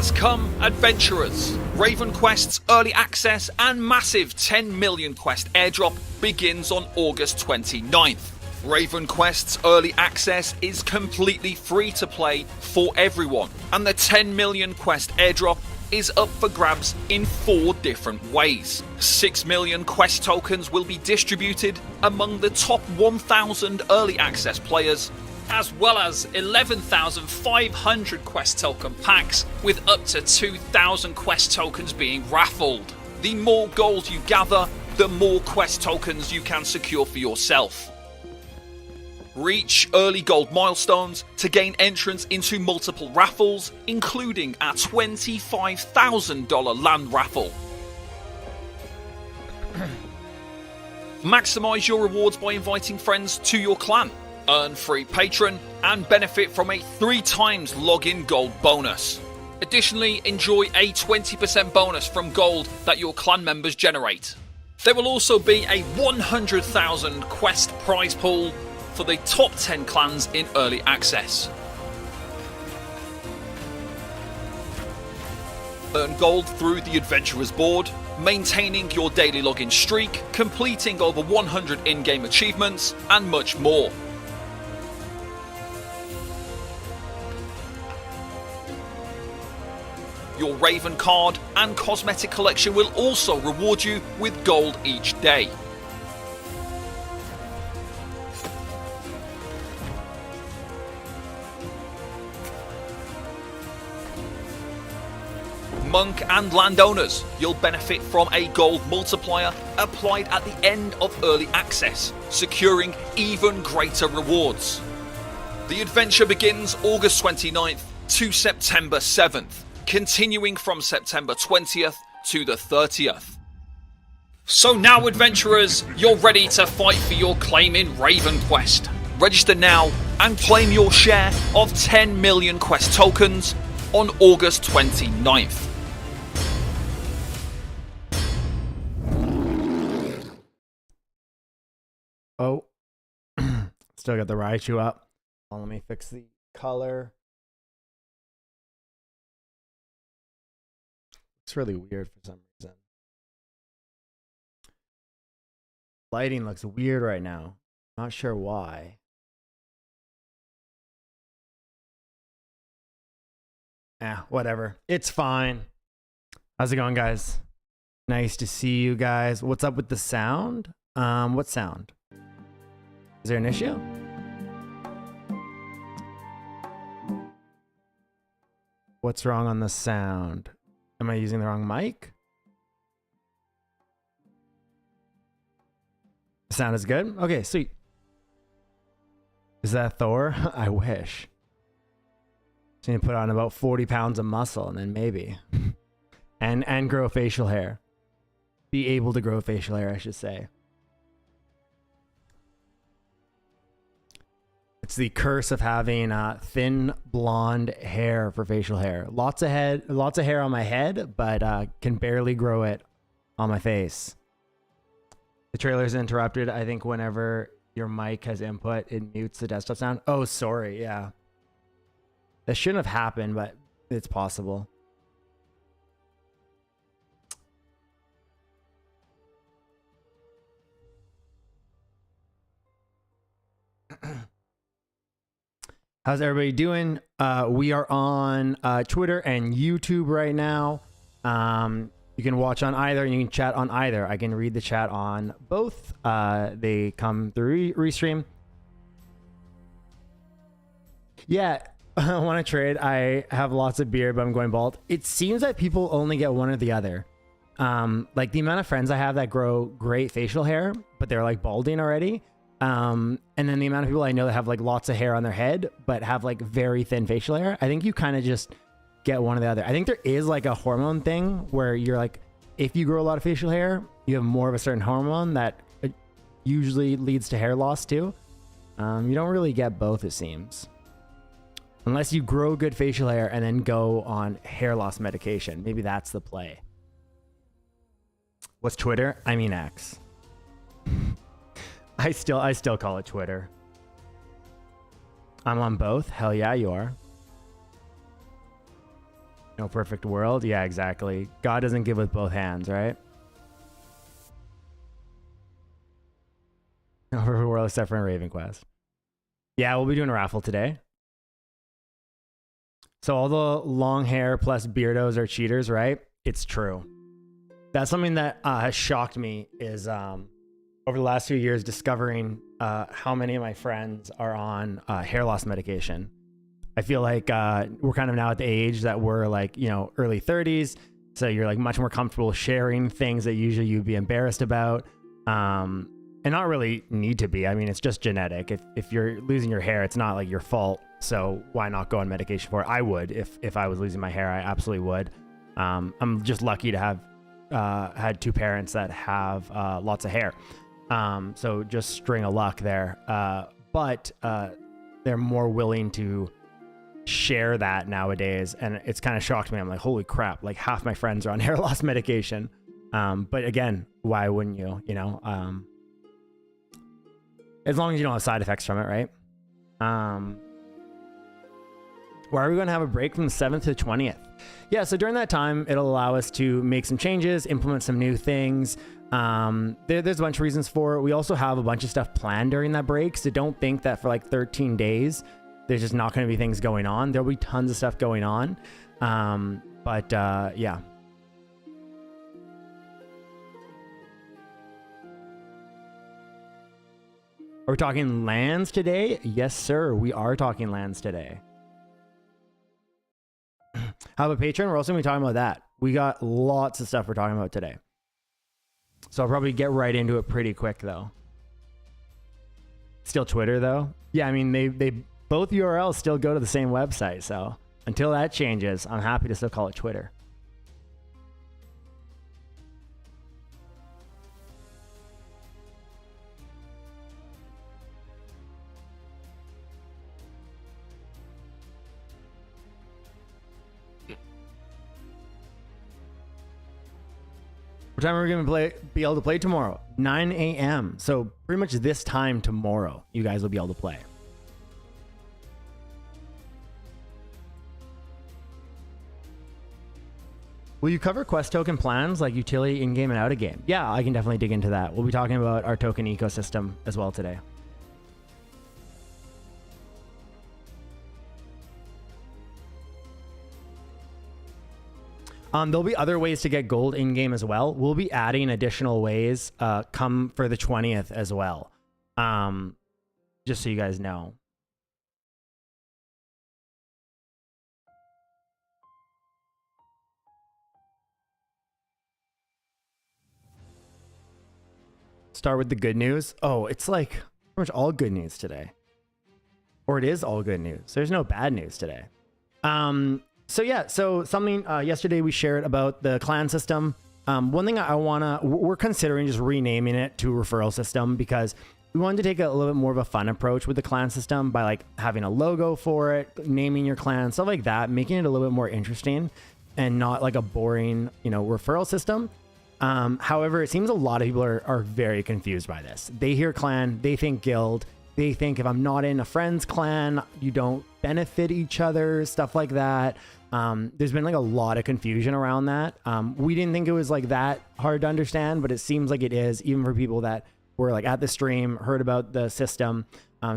has come, adventurers. Raven Quest's early access and massive 10 million quest airdrop begins on August 29th. Raven Quest's early access is completely free to play for everyone, and the 10 million quest airdrop is up for grabs in 4 different ways. 6 million quest tokens will be distributed among the top 1,000 early access players, as well as 11,500 quest token packs with up to 2,000 quest tokens being raffled. The more gold you gather, the more quest tokens you can secure for yourself. Reach early gold milestones to gain entrance into multiple raffles, including a $25,000 land raffle. Maximize your rewards by inviting friends to your clan. Earn free patron and benefit from a 3 times login gold bonus. Additionally, enjoy a 20% bonus from gold that your clan members generate. There will also be a 100,000 quest prize pool for the top 10 clans in early access. Earn gold through the Adventurers board, maintaining your daily login streak, completing over 100 in-game achievements, and much more. Your Raven card and cosmetic collection will also reward you with gold each day. Monk and landowners, you'll benefit from a gold multiplier applied at the end of early access, securing even greater rewards. The adventure begins August 29th to September 7th, continuing from September 20th to the 30th. So now, adventurers, you're ready to fight for your claim in Raven Quest. Register now and claim your share of 10 million quest tokens on August 29th. Oh, still got the Raichu up. Well, let me fix the color. It's really weird for some reason. Lighting looks weird right now. Not sure why. Whatever. It's fine. How's it going, guys? Nice to see you guys. What's up with the sound? What sound? Is there an issue? What's wrong on the sound? Am I using the wrong mic? The sound is good? Okay, sweet. Is that Thor? I wish. Just need to put on about 40 pounds of muscle and then maybe. and grow facial hair. Be able to grow facial hair, I should say. It's the curse of having thin blonde hair for facial hair. Lots of hair on my head, but can barely grow it on my face. The trailer's interrupted. I think whenever your mic has input, it mutes the desktop sound. Oh, sorry. Yeah. That shouldn't have happened, but it's possible. How's everybody doing? We are on Twitter and YouTube right now. You can watch on either and you can chat on either. I can read the chat on both. They come through Restream. Yeah, I want to trade. I have lots of beard, but I'm going bald. It seems that people only get one or the other. Like the amount of friends I have that grow great facial hair, but they're like balding already. And then the amount of people I know that have like lots of hair on their head, but have like very thin facial hair. I think you kind of just get one or the other. I think there is like a hormone thing where you're like, if you grow a lot of facial hair, you have more of a certain hormone that usually leads to hair loss too. You don't really get both, it seems. Unless you grow good facial hair and then go on hair loss medication. Maybe that's the play. What's Twitter? I mean X. I still call it Twitter. I'm on both. Hell yeah, you are. No perfect world. Yeah, exactly. God doesn't give with both hands, right? No perfect world except for in Raven Quest. Yeah, we'll be doing a raffle today. So all the long hair plus beardos are cheaters, right? It's true. That's something that has shocked me is over the last few years discovering how many of my friends are on hair loss medication. I feel like we're kind of now at the age that we're like, you know, early 30s. So you're like much more comfortable sharing things that usually you'd be embarrassed about. And not really need to be. I mean, it's just genetic. If you're losing your hair, it's not like your fault. So why not go on medication for it? I would. If I was losing my hair, I absolutely would. I'm just lucky to have had two parents that have lots of hair. So just string of luck there. But they're more willing to share that nowadays. And it's kind of shocked me. I'm like, holy crap, like half my friends are on hair loss medication. But again, why wouldn't you, you know? As long as you don't have side effects from it, right? Why are we going to have a break from the 7th to the 20th? Yeah, so during that time, it'll allow us to make some changes, implement some new things. There's a bunch of reasons for it. We also have a bunch of stuff planned during that break, so don't think that for like 13 days, there's just not going to be things going on. There'll be tons of stuff going on. Yeah. Are we talking lands today? Yes, sir. We are talking lands today. How about Patreon? We're also going to be talking about that. We got lots of stuff we're talking about today. So I'll probably get right into it pretty quick, though. Still Twitter, though? Yeah, I mean, they both URLs still go to the same website. So until that changes, I'm happy to still call it Twitter. What time are we going to be able to play tomorrow? 9 a.m. So pretty much this time tomorrow, you guys will be able to play. Will you cover quest token plans like utility in-game and out-of-game? Yeah, I can definitely dig into that. We'll be talking about our token ecosystem as well today. There'll be other ways to get gold in-game as well. We'll be adding additional ways come for the 20th as well. Just so you guys know. Start with the good news. Oh, it's like pretty much all good news today. Or it is all good news. There's no bad news today. So yeah, so something yesterday we shared about the clan system. One thing we're considering just renaming it to referral system because we wanted to take a little bit more of a fun approach with the clan system by like having a logo for it, naming your clan, stuff like that, making it a little bit more interesting and not like a boring, you know, referral system. However, it seems a lot of people are very confused by this. They hear clan, they think guild, they think if I'm not in a friend's clan, you don't benefit each other, stuff like that. There's been like a lot of confusion around that. We didn't think it was like that hard to understand, but it seems like it is, even for people that were like at the stream, heard about the system.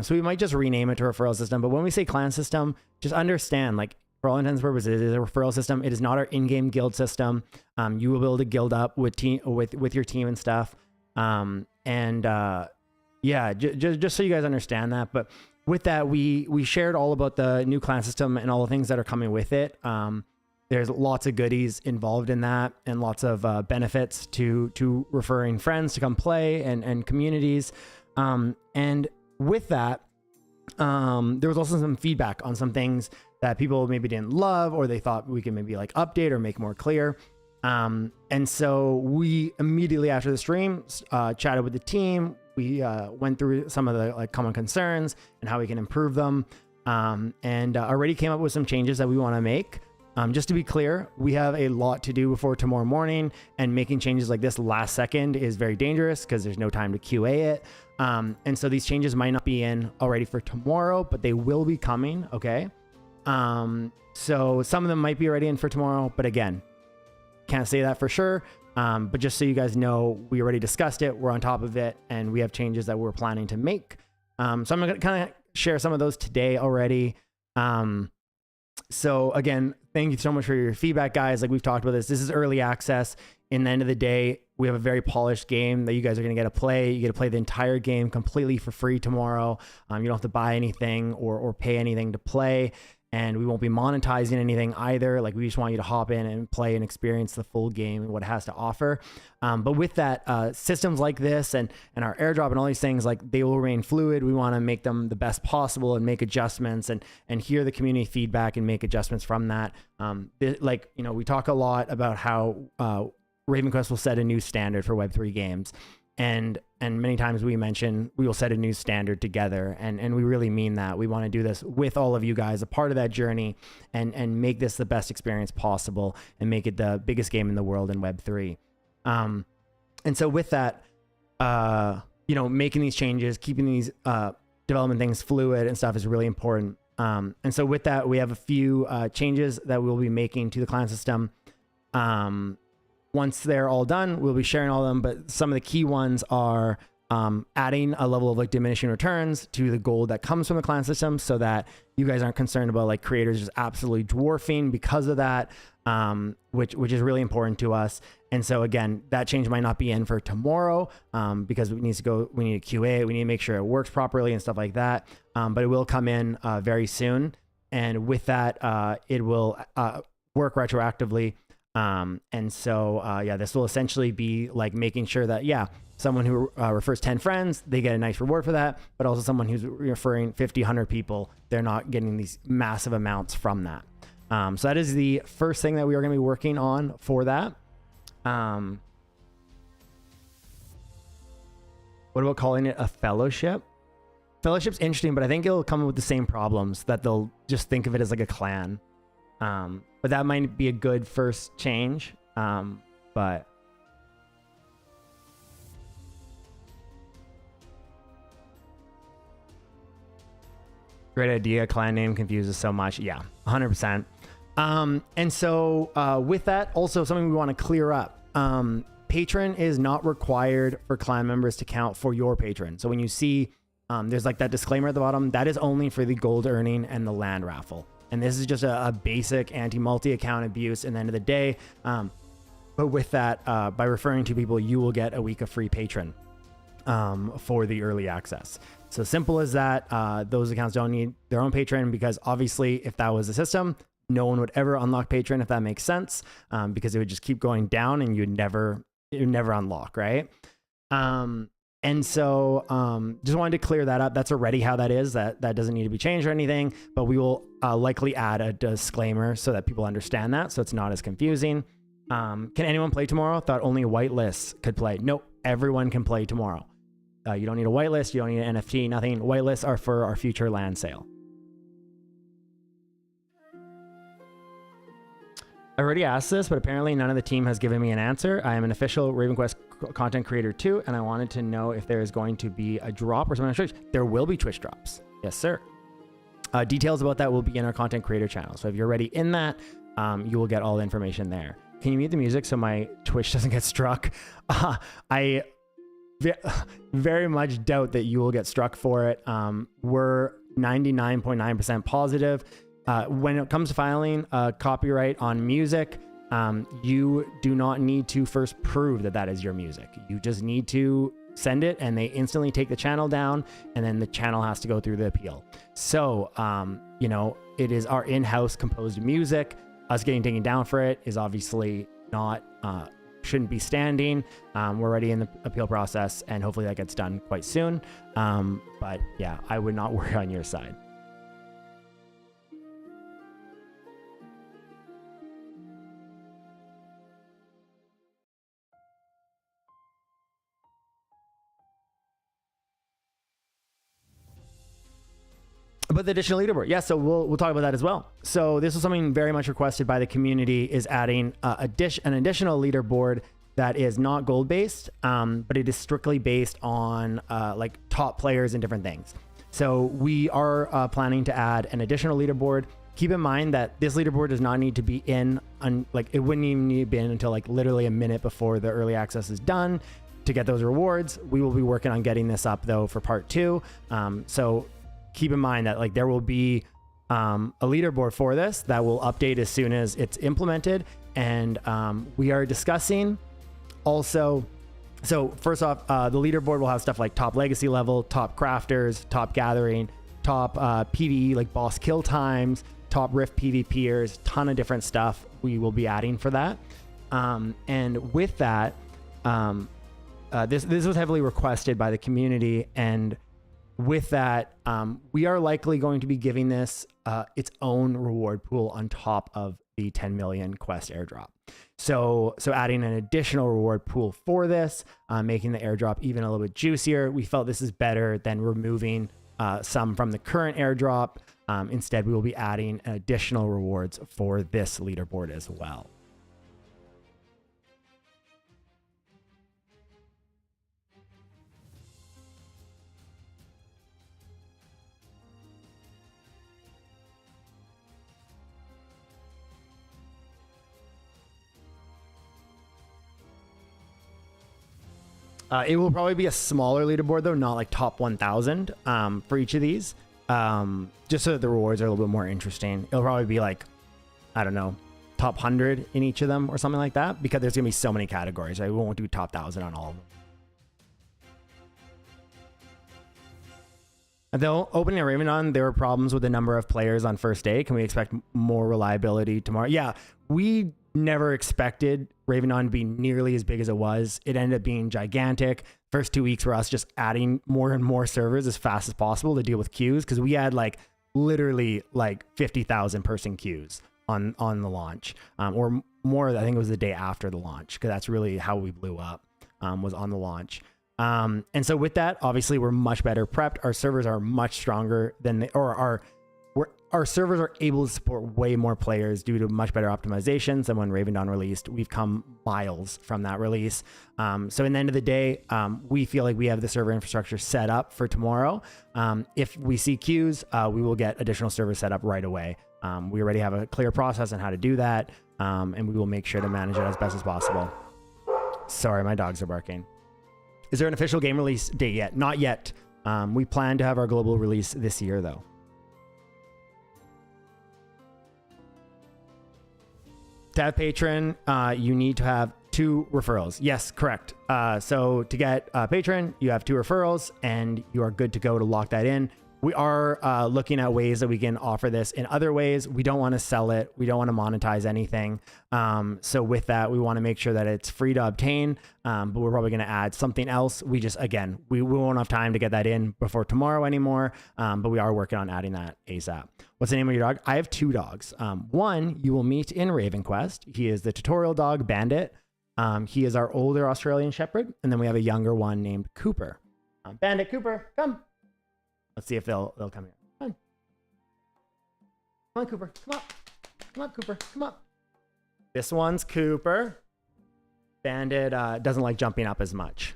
So we might just rename it to referral system. But when we say clan system, just understand, like for all intents and purposes, it is a referral system. It is not our in-game guild system. You will be able to guild up with your team and stuff. Yeah, just so you guys understand that. But with that, we shared all about the new clan system and all the things that are coming with it. There's lots of goodies involved in that and lots of benefits to referring friends to come play and communities. And with that, there was also some feedback on some things that people maybe didn't love or they thought we could maybe like update or make more clear. And so we immediately after the stream chatted with the team. We went through some of the like common concerns and how we can improve them, and already came up with some changes that we want to make. Just to be clear, we have a lot to do before tomorrow morning, and making changes like this last second is very dangerous because there's no time to QA it. And so these changes might not be in already for tomorrow, but they will be coming. Okay. So some of them might be already in for tomorrow, but again, can't say that for sure. But just so you guys know, we already discussed it. We're on top of it, and we have changes that we're planning to make. So I'm going to kind of share some of those today already. So again, thank you so much for your feedback, guys. Like we've talked about this is early access. In the end of the day, we have a very polished game that you guys are going to get to play. You get to play the entire game completely for free tomorrow. You don't have to buy anything or pay anything to play. And we won't be monetizing anything either. Like we just want you to hop in and play and experience the full game and what it has to offer. But with that, systems like this and our airdrop and all these things, like they will remain fluid. We want to make them the best possible and make adjustments and hear the community feedback and make adjustments from that. Like, you know, we talk a lot about how RavenQuest will set a new standard for Web3 games. And many times we mention we will set a new standard together, and we really mean that. We want to do this with all of you guys, a part of that journey, and make this the best experience possible and make it the biggest game in the world in Web3. And so with that, you know, making these changes, keeping these development things fluid and stuff is really important. And so with that, we have a few changes that we'll be making to the client system. Once they're all done, we'll be sharing all of them, but some of the key ones are adding a level of like diminishing returns to the gold that comes from the client system, so that you guys aren't concerned about like creators just absolutely dwarfing because of that, which is really important to us. And so again, that change might not be in for tomorrow because we need to QA, we need to make sure it works properly and stuff like that. But it will come in very soon. And with that, it will work retroactively. And so, yeah, this will essentially be like making sure that, yeah, someone who refers 10 friends, they get a nice reward for that, but also someone who's referring 50, 100 people, they're not getting these massive amounts from that. So that is the first thing that we are going to be working on for that. What about calling it a fellowship? Fellowship's interesting, but I think it'll come with the same problems, that they'll just think of it as like a clan. But that might be a good first change. But great idea. Clan name confuses so much. Yeah, 100%. And so with that, also something we want to clear up. Patron is not required for clan members to count for your patron. So when you see there's like that disclaimer at the bottom, that is only for the gold earning and the land raffle. And this is just a basic anti-multi account abuse at the end of the day. But with that, by referring to people, you will get a week of free patron for the early access. So simple as that. Those accounts don't need their own patron, because obviously if that was the system, no one would ever unlock patron, if that makes sense, because it would just keep going down and you'd never unlock, right? And so just wanted to clear that up. That's already how that is. That doesn't need to be changed or anything, but we will likely add a disclaimer so that people understand that, so it's not as confusing. Can anyone play tomorrow? Thought only whitelists could play. No, everyone can play tomorrow. You don't need a whitelist. You don't need an NFT, nothing. Whitelists are for our future land sale. I already asked this, but apparently none of the team has given me an answer. I am an official RavenQuest content creator too, and I wanted to know if there is going to be a drop or something on Twitch. There will be Twitch drops. Yes, sir. Details about that will be in our content creator channel. So if you're already in that, you will get all the information there. Can you mute the music so my Twitch doesn't get struck? I very much doubt that you will get struck for it. We're 99.9% positive. When it comes to filing copyright on music, you do not need to first prove that that is your music. You just need to send it and they instantly take the channel down, and then the channel has to go through the appeal. So, you know, it is our in-house composed music. Us getting taken down for it is obviously not, shouldn't be standing. We're already in the appeal process, and hopefully that gets done quite soon. But yeah, I would not worry on your side. But the additional leaderboard, yeah, so we'll talk about that as well. So this is something very much requested by the community, is adding an additional leaderboard that is not gold based, but it is strictly based on like top players and different things. So we are planning to add an additional leaderboard keep in mind that this leaderboard does not need to be in, like it wouldn't even need to be in until like literally a minute before the early access is done to get those rewards. We will be working on getting this up though for part 2. So keep in mind that like there will be a leaderboard for this that will update as soon as it's implemented. And we are discussing also, so first off, the leaderboard will have stuff like top legacy level, top crafters, top gathering, top PvE, like boss kill times, top rift PvPers, ton of different stuff we will be adding for that. And with that, this was heavily requested by the community. And with that, we are likely going to be giving this its own reward pool on top of the 10 million quest airdrop. So adding an additional reward pool for this, making the airdrop even a little bit juicier. We felt this is better than removing some from the current airdrop. Instead, we will be adding additional rewards for this leaderboard as well. It will probably be a smaller leaderboard though, not like top 1,000 for each of these, just so that the rewards are a little bit more interesting. It'll probably be like, I don't know, top 100 in each of them or something like that, because there's gonna be so many categories. I won't do top 1,000 on all of them. Though opening at Ravenon, there were problems with the number of players on first day. Can we expect more reliability tomorrow? Yeah, we never expected Ravenon to be nearly as big as it was. It ended up being gigantic. First 2 weeks were us just adding more and more servers as fast as possible to deal with queues, because we had like literally like 50,000 person queues on the launch, or more. I think it was the day after the launch, because that's really how we blew up, was on the launch. And so with that, obviously we're much better prepped. Our servers are much stronger than our servers are able to support way more players due to much better optimizations than when Raven released. We've come miles from that release. So in the end of the day, we feel like we have the server infrastructure set up for tomorrow. If we see queues, we will get additional servers set up right away. We already have a clear process on how to do that. And we will make sure to manage it as best as possible. Sorry, my dogs are barking. Is there an official game release date yet? Not yet. We plan to have our global release this year though. To have patron, you need to have 2 referrals. Yes, correct. So to get patron, you have 2 referrals and you are good to go to lock that in. We are looking at ways that we can offer this in other ways. We don't want to sell it. We don't want to monetize anything. So with that, we want to make sure that it's free to obtain, but we're probably going to add something else. We just, again, we won't have time to get that in before tomorrow anymore, but we are working on adding that ASAP. What's the name of your dog? I have 2 dogs. One you will meet in RavenQuest. He is the tutorial dog, Bandit. He is our older Australian Shepherd. And then we have a younger one named Cooper. Bandit, Cooper, come. Let's see if they'll come here. Come on, Cooper. Come up. Come up, Cooper. Come up. This one's Cooper. Bandit doesn't like jumping up as much.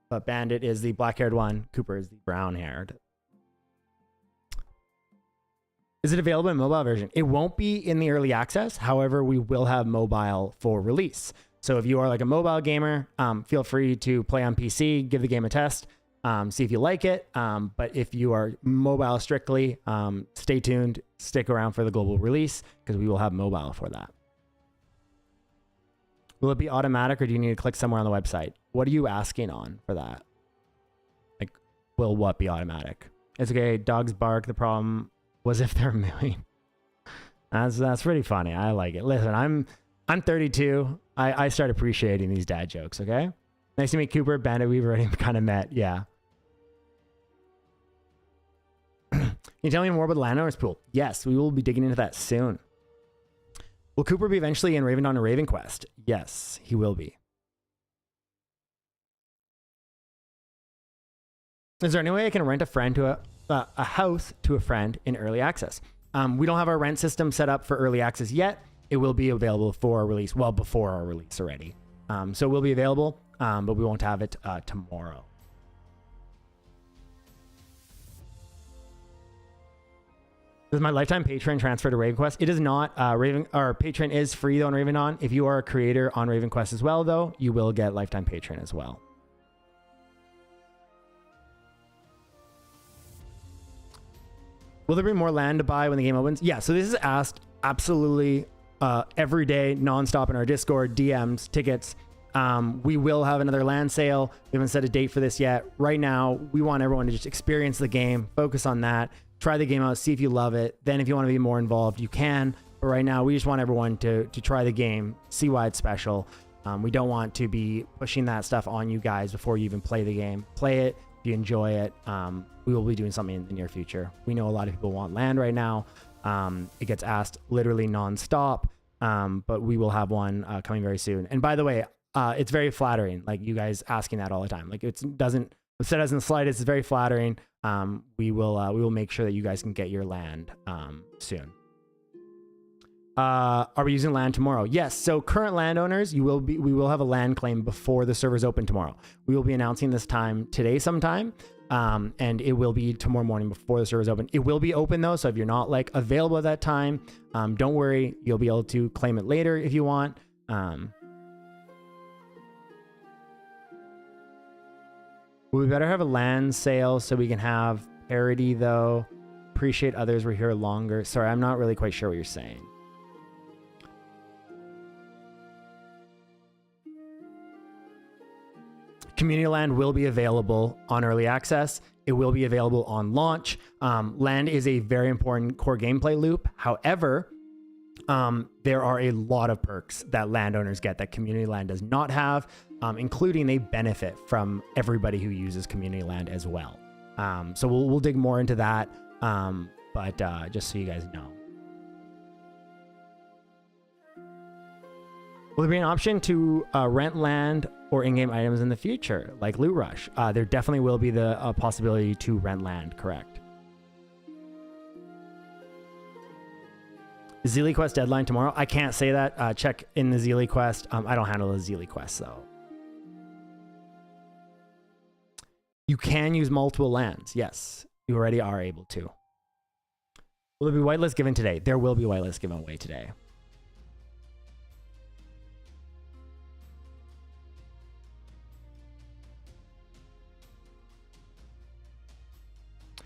But Bandit is the black-haired one. Cooper is the brown-haired. Is it available in mobile version? It won't be in the early access. However, we will have mobile for release. So if you are like a mobile gamer, feel free to play on PC, give the game a test. See if you like it. But if you are mobile strictly, stay tuned, stick around for the global release, because we will have mobile for that. Will it be automatic, or do you need to click somewhere on the website? What are you asking on for that? Like, will what be automatic? It's okay. Dogs bark. The problem was if they're mewing. That's pretty funny. I like it. Listen, I'm 32. I start appreciating these dad jokes. Okay. Nice to meet Cooper. Bandit, we've already kind of met. Yeah. Can you tell me more about the landowners pool? Yes, we will be digging into that soon. Will Cooper be eventually in Ravenon and RavenQuest? Yes, he will be. Is there any way I can rent a friend to a house to a friend in early access? We don't have our rent system set up for early access yet. It will be available for our release, well before our release already. So it will be available, but we won't have it tomorrow. Does my lifetime patron transfer to RavenQuest? It does not. Patron is free though on Ravenon. If you are a creator on RavenQuest as well, though, you will get lifetime patron as well. Will there be more land to buy when the game opens? Yeah, so this is asked absolutely every day, nonstop in our Discord, DMs, tickets. We will have another land sale. We haven't set a date for this yet. Right now, we want everyone to just experience the game, focus on that, try the game out, see if you love it. Then if you want to be more involved, you can. But right now, we just want everyone to try the game, see why it's special. We don't want to be pushing that stuff on you guys before you even play the game. Play it. If you enjoy it, we will be doing something in the near future. We know a lot of people want land right now. It gets asked literally nonstop, but we will have one coming very soon. And by the way, it's very flattering, like you guys asking that all the time. Like it said as in the slightest, it's very flattering. We will make sure that you guys can get your land soon. Are we using land tomorrow? Yes. So current landowners, we will have a land claim before the servers open tomorrow. We will be announcing this time today sometime. And it will be tomorrow morning before the servers open. It will be open though. So if you're not like available at that time, don't worry. You'll be able to claim it later if you want. We better have a land sale so we can have parity though. Appreciate others were here longer. Sorry, I'm not really quite sure what you're saying. Community land will be available on early access. It will be available on launch. Land is a very important core gameplay loop. However, there are a lot of perks that landowners get that community land does not have, including they benefit from everybody who uses community land as well. So we'll dig more into that, but just so you guys know. Will there be an option to rent land or in-game items in the future, like Loot Rush? There definitely will be the possibility to rent land, correct. Zeely Quest deadline tomorrow? I can't say that. Check in the Zeely Quest. I don't handle the Zeely Quest, though. You can use multiple lands. Yes, you already are able to. Will there be whitelist given today? There will be whitelist given away today.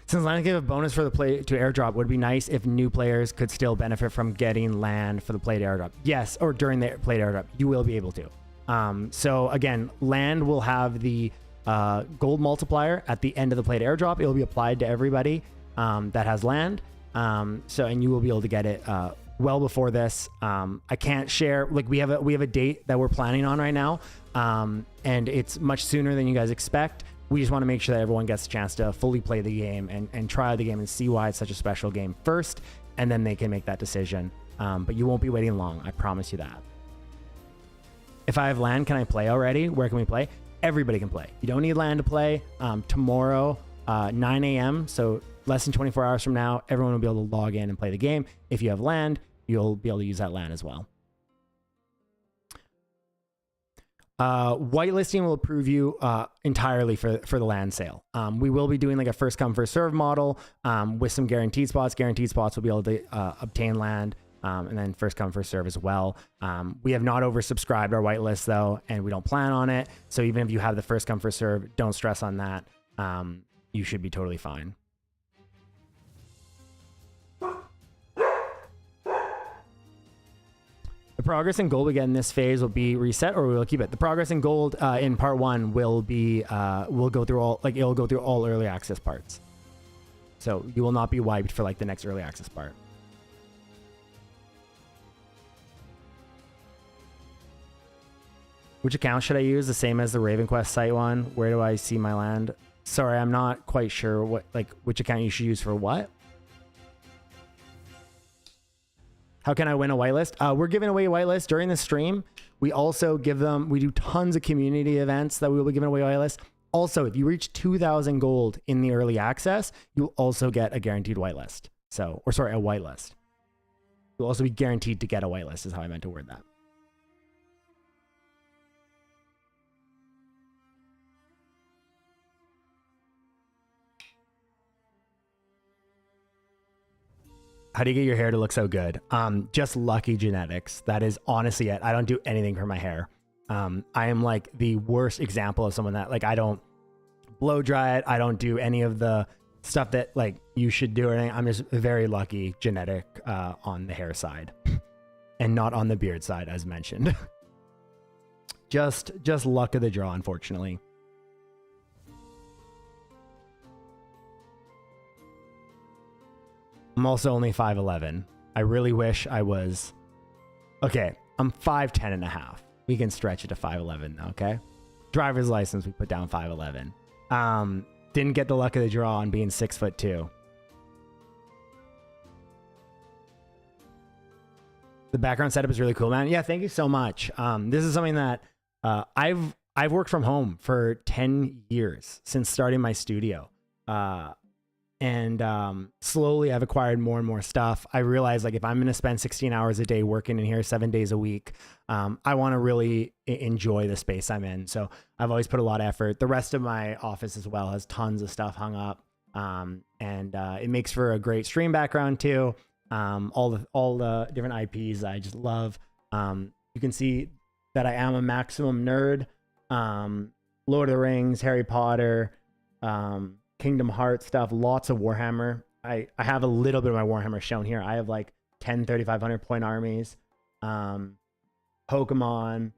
Since land gave a bonus for the play to airdrop, would it be nice if new players could still benefit from getting land for the play to airdrop? Yes, or during the play to airdrop, you will be able to. So again, land will have the gold multiplier at the end of the play to airdrop. It will be applied to everybody that has land. And you will be able to get it well before this. I can't share, like we have a date that we're planning on right now, and it's much sooner than you guys expect. We just want to make sure that everyone gets a chance to fully play the game and try the game and see why it's such a special game first, and then they can make that decision. But you won't be waiting long. I promise you that. If I have land, can I play already? Where can we play? Everybody can play. You don't need land to play. Tomorrow, 9 a.m., so less than 24 hours from now, everyone will be able to log in and play the game. If you have land, you'll be able to use that land as well. Whitelisting will approve you entirely for the land sale. We will be doing like a first come first serve model with some guaranteed spots. Guaranteed spots will be able to obtain land, and then first come first serve as well. We have not oversubscribed our whitelist though, and we don't plan on it. So even if you have the first come first serve, don't stress on that. You should be totally fine. The progress in gold we get in this phase will be reset, or we will keep it. The progress in gold in part 1 will be will go through all, like it'll go through all early access parts. So you will not be wiped for like the next early access part. Which account should I use? The same as the RavenQuest site one. Where do I see my land? Sorry, I'm not quite sure what, like, which account you should use for what. How can I win a whitelist? We're giving away a whitelist during the stream. We also we do tons of community events that we will be giving away whitelist. Also, if you reach 2,000 gold in the early access, you'll also get a guaranteed whitelist. So, or sorry, a whitelist. You'll also be guaranteed to get a whitelist is how I meant to word that. How do you get your hair to look so good? Just lucky genetics. That is honestly it. I don't do anything for my hair. I am like the worst example of someone that like, I don't blow dry it. I don't do any of the stuff that like you should do or anything. I'm just very lucky genetic on the hair side and not on the beard side, as mentioned. just luck of the draw, unfortunately. I'm also only 5'11". I really wish I was... Okay, I'm 5'10 and a half. We can stretch it to 5'11 now, okay? Driver's license, we put down 5'11". Didn't get the luck of the draw on being 6'2". The background setup is really cool, man. Yeah, thank you so much. This is something that I've worked from home for 10 years since starting my studio. And slowly I've acquired more and more stuff. I realized like if I'm going to spend 16 hours a day working in here 7 days a week, I want to really enjoy the space I'm in. So I've always put a lot of effort. The rest of my office as well has tons of stuff hung up. And it makes for a great stream background too. All the different IPs I just love. You can see that I am a maximum nerd. Lord of the Rings, Harry Potter, Kingdom Hearts stuff, lots of Warhammer. I have a little bit of my Warhammer shown here. I have like 10 3,500 point armies. Pokemon.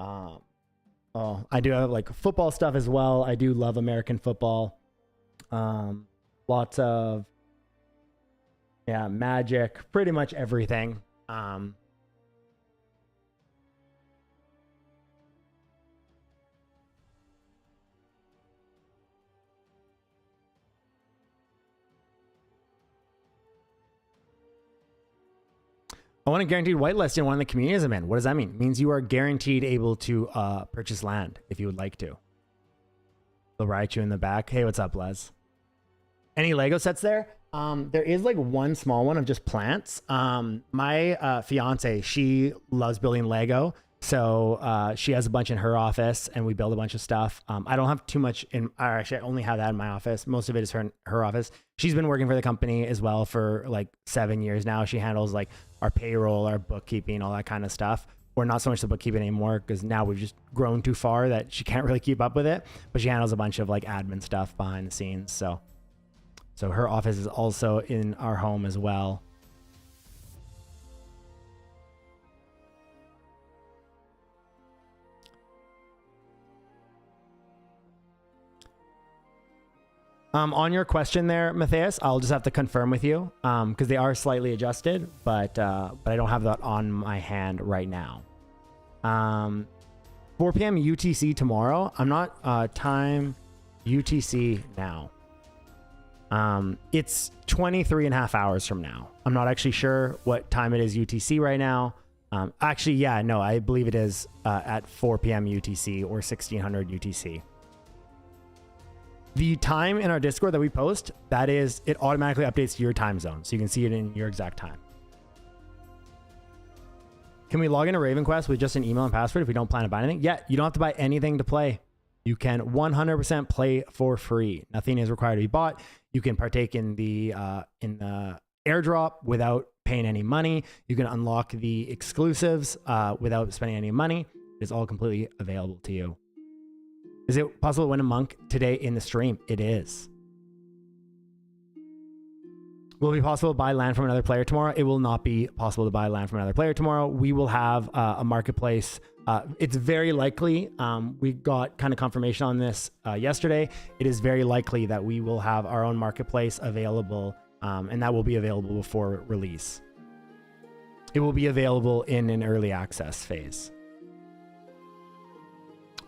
I do have like football stuff as well. I do love American football. Lots of Magic, pretty much everything. I want a guaranteed whitelist in one of the communities I'm in. What does that mean? It means you are guaranteed able to purchase land if you would like to. They'll write you in the back. Hey, what's up, Les? Any Lego sets there? There is like one small one of just plants. My fiance, she loves building Lego. So she has a bunch in her office and we build a bunch of stuff. I don't have too much actually I only have that in my office. Most of it is her office. She's been working for the company as well for like 7 years now. She handles like our payroll, our bookkeeping, all that kind of stuff. Or not so much the bookkeeping anymore because now we've just grown too far that she can't really keep up with it. But she handles a bunch of like admin stuff behind the scenes. So her office is also in our home as well. On your question there, Matthias, I'll just have to confirm with you because they are slightly adjusted, but I don't have that on my hand right now. 4 p.m. UTC tomorrow. I'm not time UTC now. It's 23 and a half hours from now. I'm not actually sure what time it is UTC right now. Actually, yeah, no, I believe it is at 4 p.m. UTC or 1600 UTC. The time in our Discord that we post, that is, it automatically updates to your time zone. So you can see it in your exact time. Can we log into Raven Quest with just an email and password if we don't plan to buy anything? Yeah, you don't have to buy anything to play. You can 100% play for free. Nothing is required to be bought. You can partake in the airdrop without paying any money. You can unlock the exclusives without spending any money. It's all completely available to you. Is it possible to win a monk today in the stream? It is. Will it be possible to buy land from another player tomorrow? It will not be possible to buy land from another player tomorrow. We will have a marketplace. It's very likely. We got kind of confirmation on this yesterday. It is very likely that we will have our own marketplace available, and that will be available before release. It will be available in an early access phase.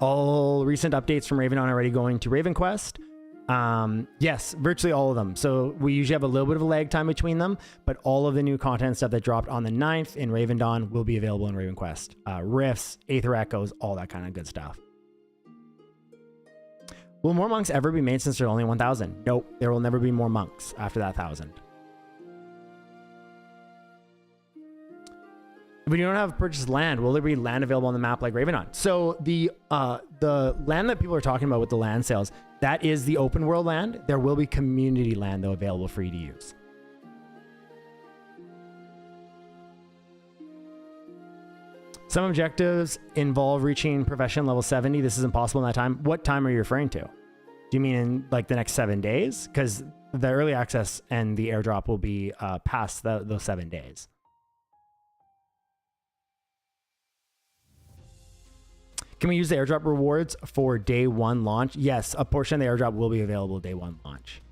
All recent updates from Raven are already going to Raven Quest. Yes, virtually all of them. So we usually have a little bit of a lag time between them, but all of the new content stuff that dropped on the 9th in Raven Dawn will be available in Raven Quest. Rifts, Aether Echoes, all that kind of good stuff. Will more monks ever be made since there are only 1,000? Nope, there will never be more monks after that 1,000. If you don't have purchased land, will there be land available on the map like Raven Dawn? So the land that people are talking about with the land sales, that is the open world land. There will be community land though available for you to use. Some objectives involve reaching profession level 70. This is impossible in that time. What time are you referring to? Do you mean in like the next 7 days? Because the early access and the airdrop will be past those 7 days. Can we use the airdrop rewards for day 1 launch? Yes, a portion of the airdrop will be available day 1 launch.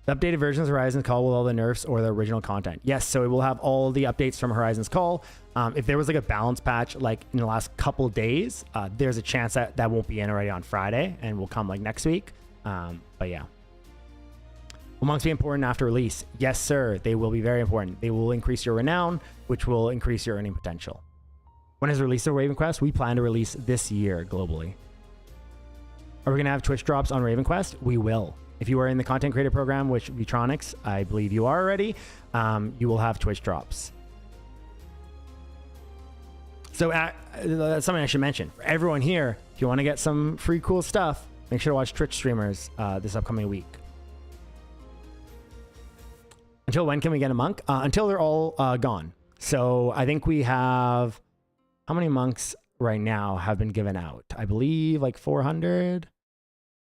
The updated versions of Horizon's Call with all the nerfs or the original content. Yes, so it will have all the updates from Horizon's Call. If there was like a balance patch like in the last couple days, there's a chance that that won't be in already on Friday and will come like next week. But yeah. Will monks be important after release? Yes, sir. They will be very important. They will increase your renown, which will increase your earning potential. When is the release of Raven Quest? We plan to release this year globally. Are we going to have Twitch drops on Raven Quest? We will. If you are in the content creator program, which Vitronics, I believe you are already, you will have Twitch drops. So that's something I should mention. For everyone here, if you want to get some free cool stuff, make sure to watch Twitch streamers this upcoming week. Until when can we get a monk? Until they're all gone. So I think we have, how many monks right now have been given out? I believe like 400.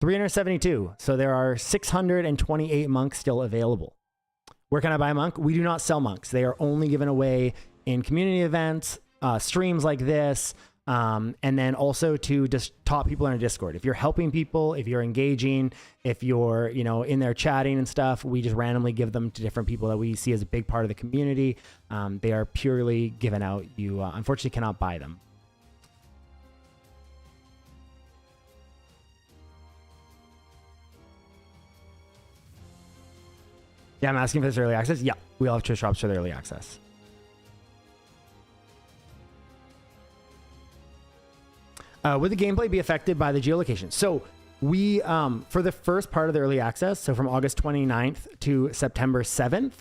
372. So there are 628 monks still available. Where can I buy a monk? We do not sell monks. They are only given away in community events, streams like this, and then also to just top people in our Discord. If you're helping people, if you're engaging, if you're, you know, in there chatting and stuff, we just randomly give them to different people that we see as a big part of the community. They are purely given out. You unfortunately cannot buy them. Yeah, I'm asking for this early access. Yeah, we all have Twitch drops for the early access. Would the gameplay be affected by the geolocation? So we, for the first part of the early access, so from August 29th to September 7th,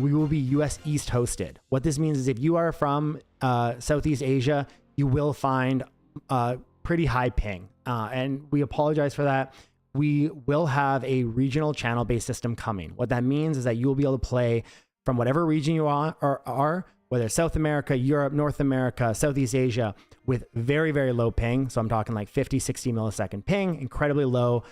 we will be US East hosted. What this means is if you are from Southeast Asia, you will find pretty high ping. And we apologize for that. We will have a regional channel-based system coming. What that means is that you will be able to play from whatever region you are, whether it's South America, Europe, North America, Southeast Asia, with very, very low ping. So I'm talking like 50, 60 millisecond ping, incredibly low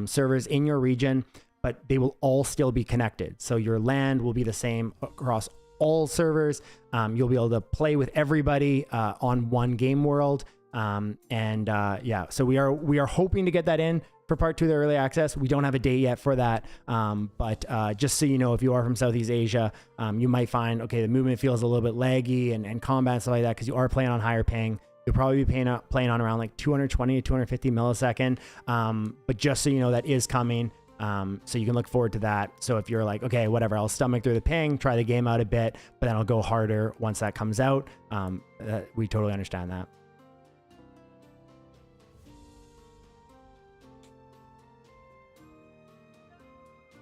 servers in your region, but they will all still be connected. So your land will be the same across all servers. You'll be able to play with everybody on one game world. Yeah, so we are hoping to get that in for part 2 of the early access. We don't have a date yet for that, but just so you know, if you are from Southeast Asia, you might find, okay, the movement feels a little bit laggy and combat and stuff like that because you are playing on higher ping. You'll probably be playing on around like 220 to 250 millisecond, but just so you know, that is coming. So you can look forward to that. So if you're like, okay, whatever, I'll stomach through the ping, try the game out a bit, but then I'll go harder once that comes out. We totally understand that.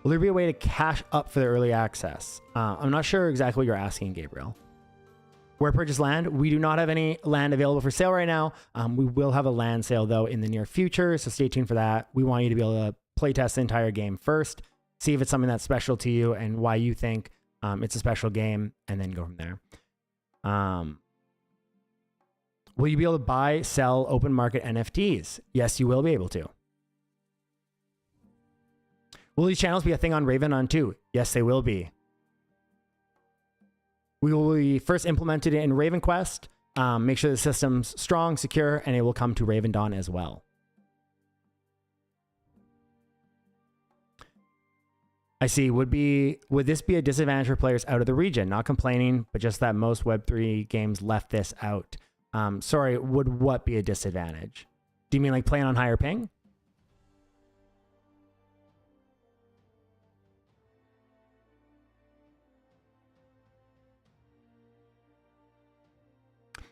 Will there be a way to cash up for the early access? I'm not sure exactly what you're asking, Gabriel. Where purchase land? We do not have any land available for sale right now. We will have a land sale though in the near future, so stay tuned for that. We want you to be able to play test the entire game first, see if it's something that's special to you and why you think it's a special game, and then go from there. Will you be able to buy, sell open market NFTs? Yes, you will be able to. Will these channels be a thing on Raven on too? Yes, they will be. We will be first implemented in Raven Quest. Make sure the system's strong, secure, and it will come to Raven Dawn as well. I see. Would this be a disadvantage for players out of the region? Not complaining, but just that most Web3 games left this out. Sorry, would what be a disadvantage? Do you mean like playing on higher ping?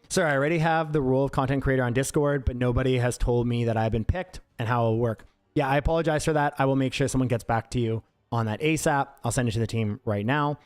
Sorry, I already have the role of content creator on Discord, but nobody has told me that I've been picked and how it will work. Yeah, I apologize for that. I will make sure someone gets back to you on that ASAP. I'll send it to the team right now.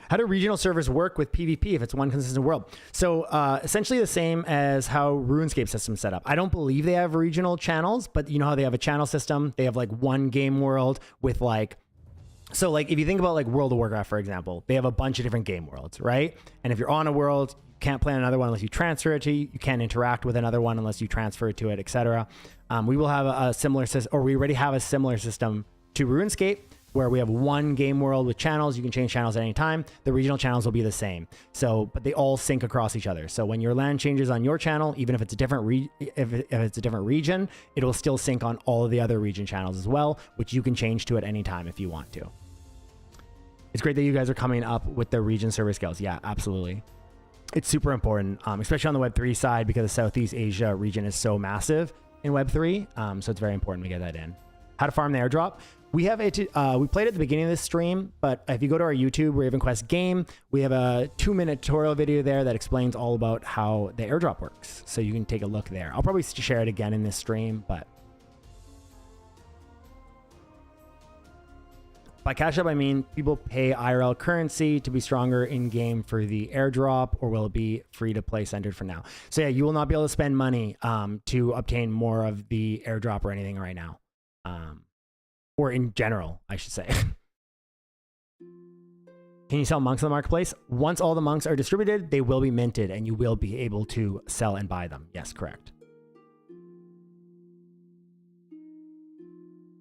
How do regional servers work with PvP if it's one consistent world? So essentially the same as how RuneScape system's set up. I don't believe they have regional channels, but you know how they have a channel system? They have like one game world with like, so like if you think about like World of Warcraft, for example, they have a bunch of different game worlds, right? And if you're on a world, you can't play on another one unless you transfer it to you. You can't interact with another one unless you transfer it to it, etc. We will have a similar system, or we already have a similar system to RuneScape, where we have one game world with channels. You can change channels at any time. The regional channels will be the same. So, but they all sync across each other. So when your LAN changes on your channel, even if it's a different if it's a different region, it will still sync on all of the other region channels as well, which you can change to at any time if you want to. It's great that you guys are coming up with the region server scales. Yeah, absolutely. It's super important, especially on the Web3 side, because the Southeast Asia region is so massive in Web3. So it's very important we get that in. How to farm the airdrop. We have we played at the beginning of this stream, but if you go to our YouTube Raven Quest game, we have a 2-minute tutorial video there that explains all about how the airdrop works. So you can take a look there. I'll probably share it again in this stream, but by cash up, I mean people pay IRL currency to be stronger in game for the airdrop, or will it be free to play centered for now? So yeah, you will not be able to spend money to obtain more of the airdrop or anything right now. Or in general, I should say. Can you sell monks in the marketplace? Once all the monks are distributed, they will be minted and you will be able to sell and buy them. Yes, correct.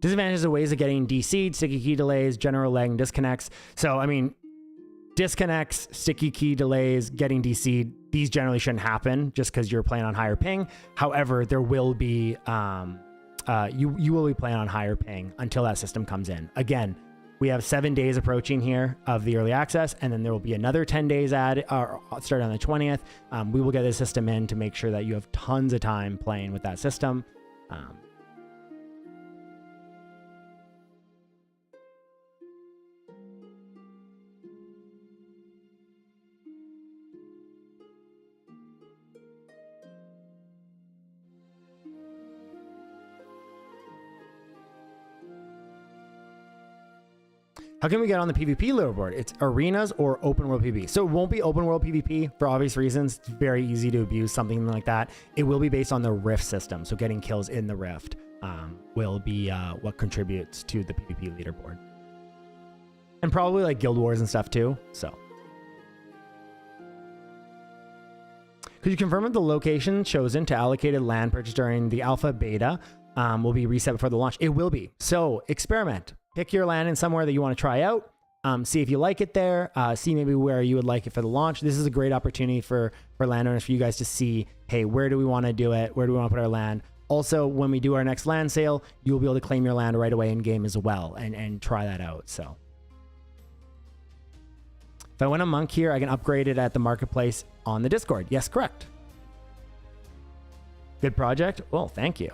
Disadvantages of ways of getting DC'd, sticky key delays, general lag and disconnects. So, I mean, disconnects, sticky key delays, getting DC'd, these generally shouldn't happen just because you're playing on higher ping. However, there will be... you will be playing on higher ping until that system comes in. Again, we have 7 days approaching here of the early access, and then there will be another 10 days added, starting on the 20th. We will get the system in to make sure that you have tons of time playing with that system. How can we get on the PvP leaderboard? It's arenas or open world PvP. So it won't be open world PvP for obvious reasons. It's very easy to abuse something like that. It will be based on the Rift system. So getting kills in the Rift will be what contributes to the PvP leaderboard. And probably like guild wars and stuff too. So could you confirm if the location chosen to allocated land purchase during the alpha beta will be reset before the launch? It will be. So experiment. Pick your land in somewhere that you want to try out. See if you like it there. See maybe where you would like it for the launch. This is a great opportunity for landowners, for you guys to see, hey, where do we want to do it? Where do we want to put our land? Also, when we do our next land sale, you will be able to claim your land right away in game as well and try that out. So if I win a monk here, I can upgrade it at the marketplace on the Discord. Yes, correct. Good project. Well, thank you.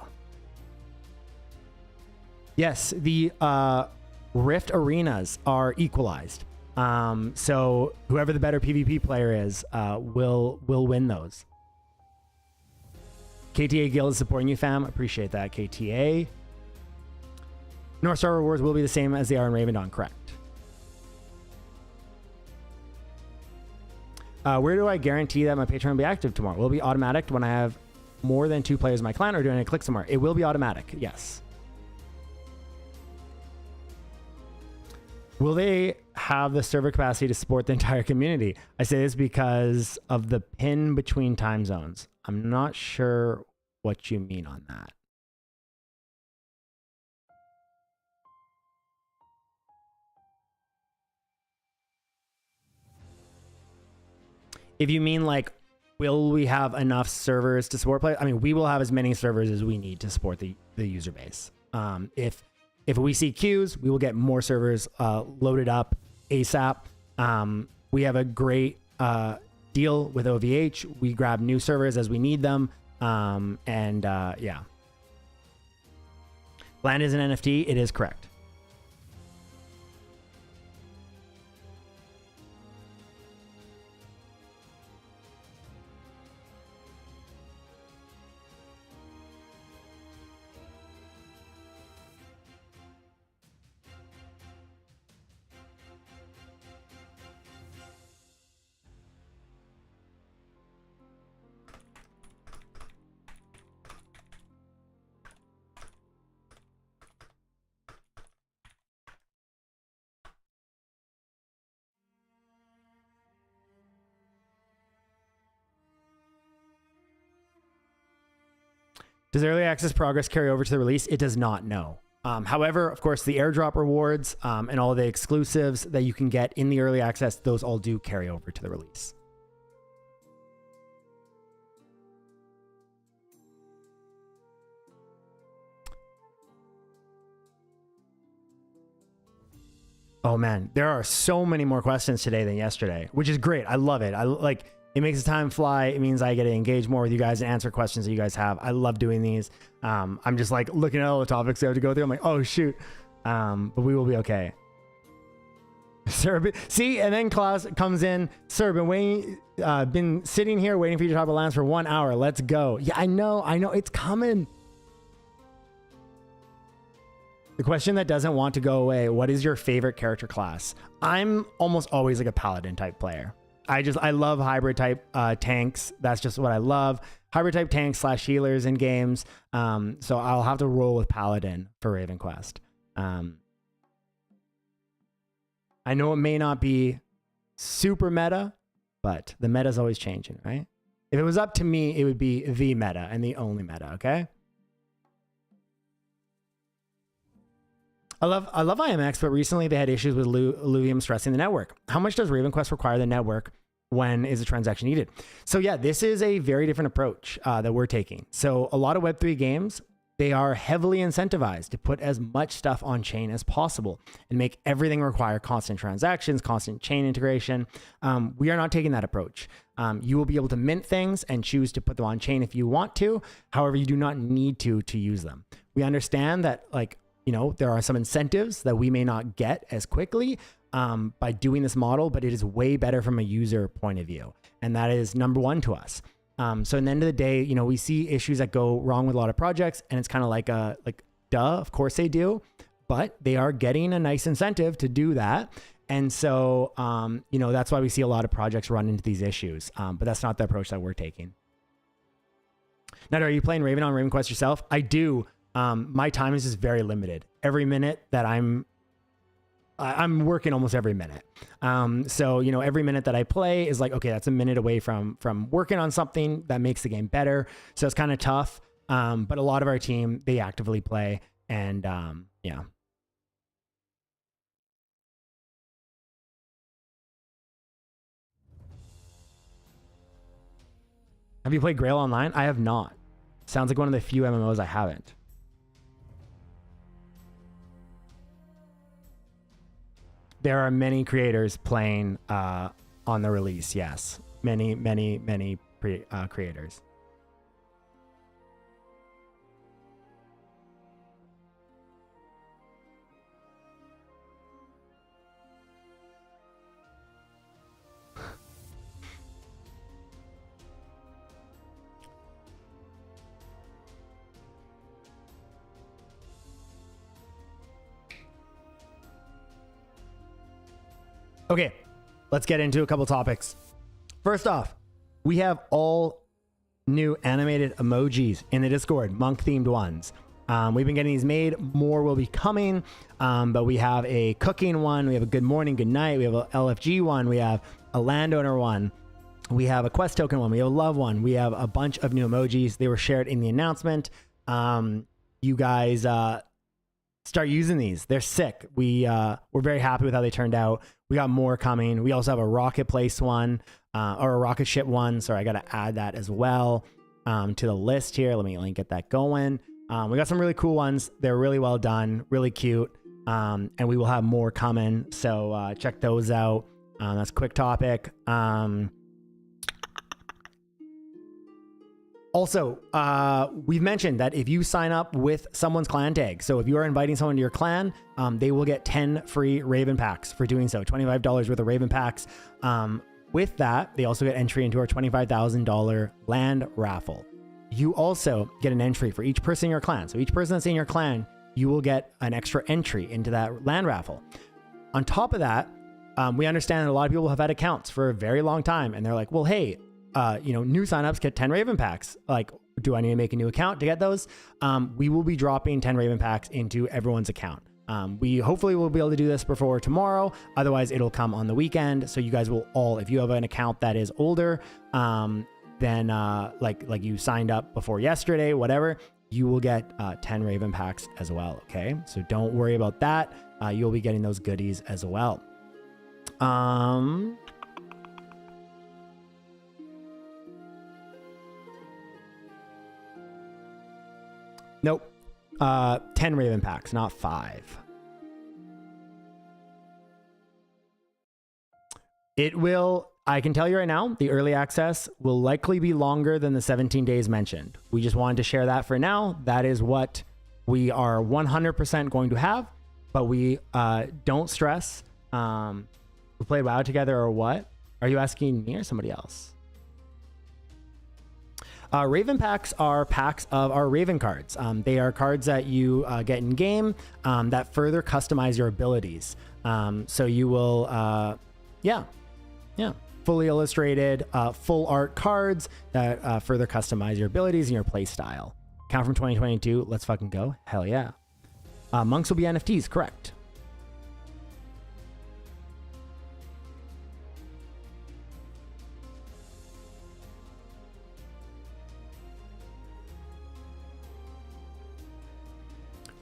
Yes, the Rift arenas are equalized. So whoever the better PvP player is will win those. KTA Guild is supporting you, fam. Appreciate that, KTA. North Star rewards will be the same as they are in Raven Dawn, correct. Where do I guarantee that my Patreon will be active tomorrow? Will it be automatic when I have more than 2 players in my clan, or do I need to click somewhere? It will be automatic, yes. Will they have the server capacity to support the entire community? I say this because of the pin between time zones. I'm not sure what you mean on that. If you mean like, will we have enough servers to support play? I mean, we will have as many servers as we need to support the user base. If we see queues, we will get more servers loaded up ASAP. We have a great deal with OVH. We grab new servers as we need them. Yeah. Land is an NFT. It is correct. Does early access progress carry over to the release? It does not, no. However, of course, the airdrop rewards and all the exclusives that you can get in the early access, those all do carry over to the release. Oh man, there are so many more questions today than yesterday, which is great. I love it. It makes the time fly. It means I get to engage more with you guys and answer questions that you guys have. I love doing these. I'm just like looking at all the topics I have to go through. I'm like, oh shoot. But we will be okay. Sir, see, and then Klaus comes in. Sir, been sitting here waiting for you to talk about lands for 1 hour. Let's go. Yeah, I know, it's coming. The question that doesn't want to go away, what is your favorite character class? I'm almost always like a paladin type player. I love hybrid type tanks. That's just what I love. Hybrid type tanks / healers in games. So I'll have to roll with paladin for Raven Quest. I know it may not be super meta, but the meta is always changing, right? If it was up to me, it would be the meta and the only meta, okay? I love IMX, but recently they had issues with Illuvium stressing the network. How much does Raven Quest require the network? When is a transaction needed? So yeah, this is a very different approach that we're taking. So a lot of Web3 games, they are heavily incentivized to put as much stuff on chain as possible and make everything require constant transactions, constant chain integration. We are not taking that approach. You will be able to mint things and choose to put them on chain if you want to. However, you do not need to use them. We understand that, like, you know, there are some incentives that we may not get as quickly by doing this model, but it is way better from a user point of view. And that is number one to us. So in the end of the day, you know, we see issues that go wrong with a lot of projects, and it's kind of like duh, of course they do, but they are getting a nice incentive to do that. And so, you know, that's why we see a lot of projects run into these issues. But that's not the approach that we're taking. Now, are you playing Raven on Raven Quest yourself? I do. My time is just very limited. Every minute that I'm working almost every minute. So, you know, every minute that I play is like, okay, that's a minute away from working on something that makes the game better. So it's kind of tough. But a lot of our team, they actively play, and yeah. Have you played Grail Online? I have not. Sounds like one of the few MMOs I haven't. There are many creators playing on the release, yes. Many creators. Okay, let's get into a couple topics. First off, we have all new animated emojis in the Discord, monk-themed ones. We've been getting these made. More will be coming, but we have a cooking one. We have a good morning, good night. We have a LFG one. We have a landowner one. We have a quest token one. We have a love one. We have a bunch of new emojis. They were shared in the announcement. You guys start using these. They're sick. We're very happy with how they turned out. We got more coming. We also have a rocket place one, or a rocket ship one. Sorry, I got to add that as well to the list here. Let me get that going. We got some really cool ones. They're really well done, really cute. And we will have more coming. So check those out. That's a quick topic. Also, we've mentioned that if you sign up with someone's clan tag, so if you are inviting someone to your clan, they will get 10 free Raven packs for doing so, $25 worth of Raven packs. With that, they also get entry into our $25,000 land raffle. You also get an entry for each person in your clan. So each person that's in your clan, you will get an extra entry into that land raffle. On top of that, we understand that a lot of people have had accounts for a very long time, and they're like, well, hey, you know, new signups get 10 Raven packs. Like, do I need to make a new account to get those? We will be dropping 10 Raven packs into everyone's account. We hopefully will be able to do this before tomorrow. Otherwise, it'll come on the weekend. So you guys will all, if you have an account that is older, then like you signed up before yesterday, whatever, you will get 10 Raven packs as well. Okay, so don't worry about that. You'll be getting those goodies as well. Nope. 10 Raven packs, not 5. It will, I can tell you right now, the early access will likely be longer than the 17 days mentioned. We just wanted to share that for now. That is what we are 100% going to have, but we don't stress. We play WoW together or what? Are you asking me or somebody else? Raven packs are packs of our Raven cards. They are cards that you get in game that further customize your abilities. So you will, yeah, fully illustrated, full art cards that further customize your abilities and your play style. Count from 2022. Let's fucking go. Hell yeah. Monks will be NFTs, correct.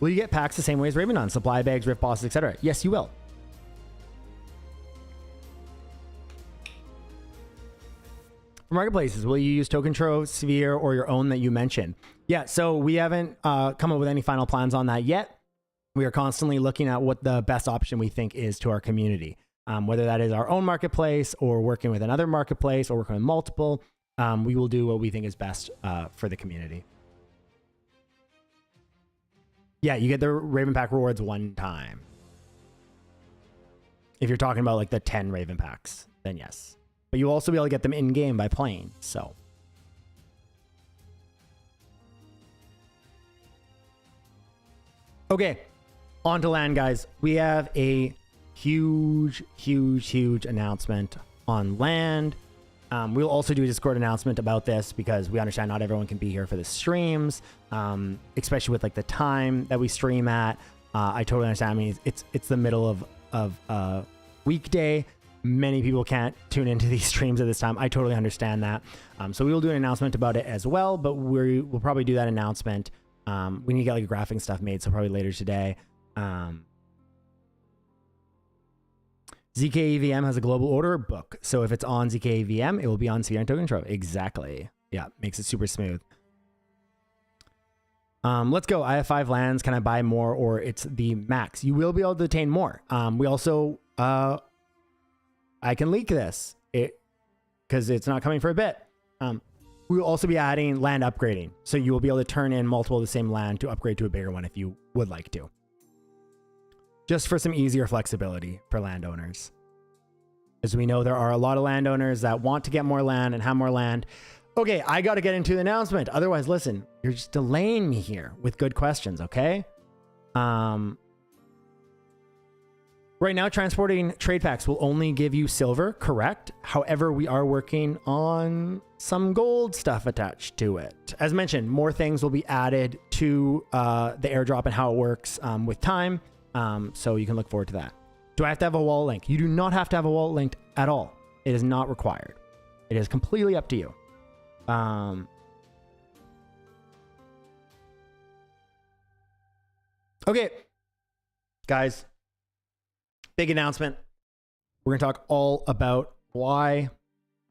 Will you get packs the same way as Raven on? Supply bags, rift bosses, etc. Yes, you will. For marketplaces, will you use Token Trove, Sphere, or your own that you mentioned? Yeah, so we haven't come up with any final plans on that yet. We are constantly looking at what the best option we think is to our community. Whether that is our own marketplace or working with another marketplace or working with multiple, we will do what we think is best for the community. Yeah, you get the Raven Pack rewards one time. If you're talking about like the 10 Raven Packs, then yes. But you'll also be able to get them in-game by playing, so. Okay, on to land, guys. We have a huge announcement on land. We'll also do a Discord announcement about this because we understand not everyone can be here for the streams, especially with like the time that we stream at. I totally understand. I mean, it's the middle of weekday. Many people can't tune into these streams at this time. I totally understand that. So we will do an announcement about it as well, but we'll probably do that announcement. We need to get like graphic stuff made, so probably later today. ZKEVM has a global order book. So if it's on ZKEVM, it will be on Sphere and Token Trove. Exactly. Yeah, makes it super smooth. Let's go. I have 5 lands. Can I buy more or it's the max? You will be able to attain more. We also, I can leak this because it's not coming for a bit. We will also be adding land upgrading. So you will be able to turn in multiple of the same land to upgrade to a bigger one if you would like to. Just for some easier flexibility for landowners. As we know, there are a lot of landowners that want to get more land and have more land. Okay, I got to get into the announcement. Otherwise, listen, you're just delaying me here with good questions, okay? Right now, transporting trade packs will only give you silver, correct? However, we are working on some gold stuff attached to it. As mentioned, more things will be added to the airdrop and how it works with time. So you can look forward to that. Do I have to have a wallet link? You do not have to have a wallet linked at all. It is not required. It is completely up to you. Okay, guys, big announcement. We're going to talk all about why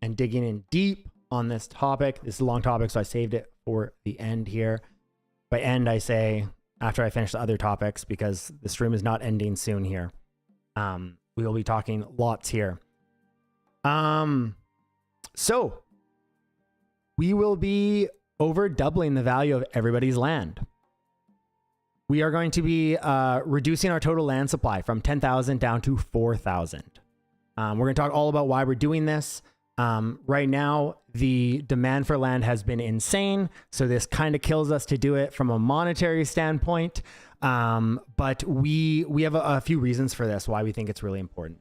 and digging in deep on this topic. This is a long topic, so I saved it for the end here. By end, I say after I finish the other topics, because the stream is not ending soon here. We will be talking lots here. So we will be over doubling the value of everybody's land. We are going to be reducing our total land supply from 10,000 down to 4,000. We're going to talk all about why we're doing this. Right now, the demand for land has been insane, so this kind of kills us to do it from a monetary standpoint. But we have a few reasons for this, why we think it's really important.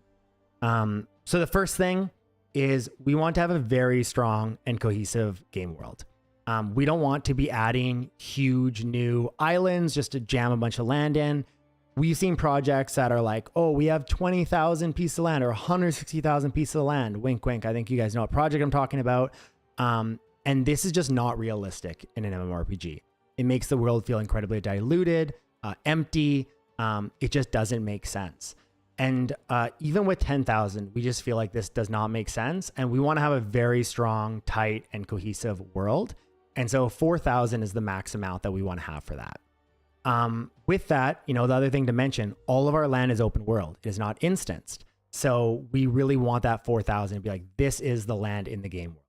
So the first thing is we want to have a very strong and cohesive game world. We don't want to be adding huge new islands just to jam a bunch of land in. We've seen projects that are like, oh, we have 20,000 pieces of land or 160,000 pieces of land. Wink, wink. I think you guys know what project I'm talking about. And this is just not realistic in an MMORPG. It makes the world feel incredibly diluted, empty. It just doesn't make sense. And even with 10,000, we just feel like this does not make sense. And we want to have a very strong, tight, and cohesive world. And so 4,000 is the max amount that we want to have for that. With that, the other thing to mention, all of our land is open world. It is not instanced. So we really want that 4,000 to be like, this is the land in the game world.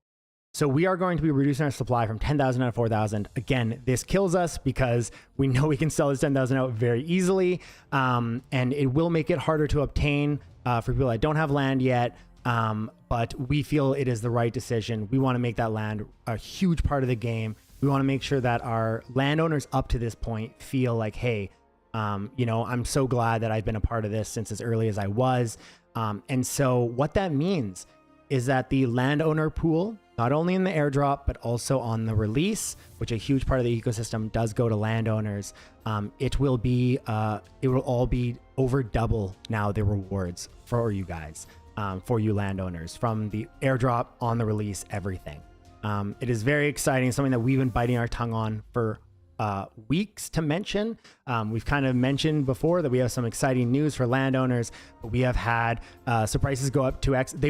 So we are going to be reducing our supply from 10,000 out of 4,000. Again, this kills us because we know we can sell this 10,000 out very easily. And it will make it harder to obtain for people that don't have land yet. But we feel it is the right decision. We want to make that land a huge part of the game. We want to make sure that our landowners up to this point feel like, hey, I'm so glad that I've been a part of this since as early as I was. And so what that means is that the landowner pool, not only in the airdrop, but also on the release, which a huge part of the ecosystem does go to landowners. It will all be over double now the rewards for you guys, for you landowners, from the airdrop on the release, everything. It is very exciting, something that we've been biting our tongue on for weeks to mention. We've kind of mentioned before that we have some exciting news for landowners, but we have had so prices go up 2x.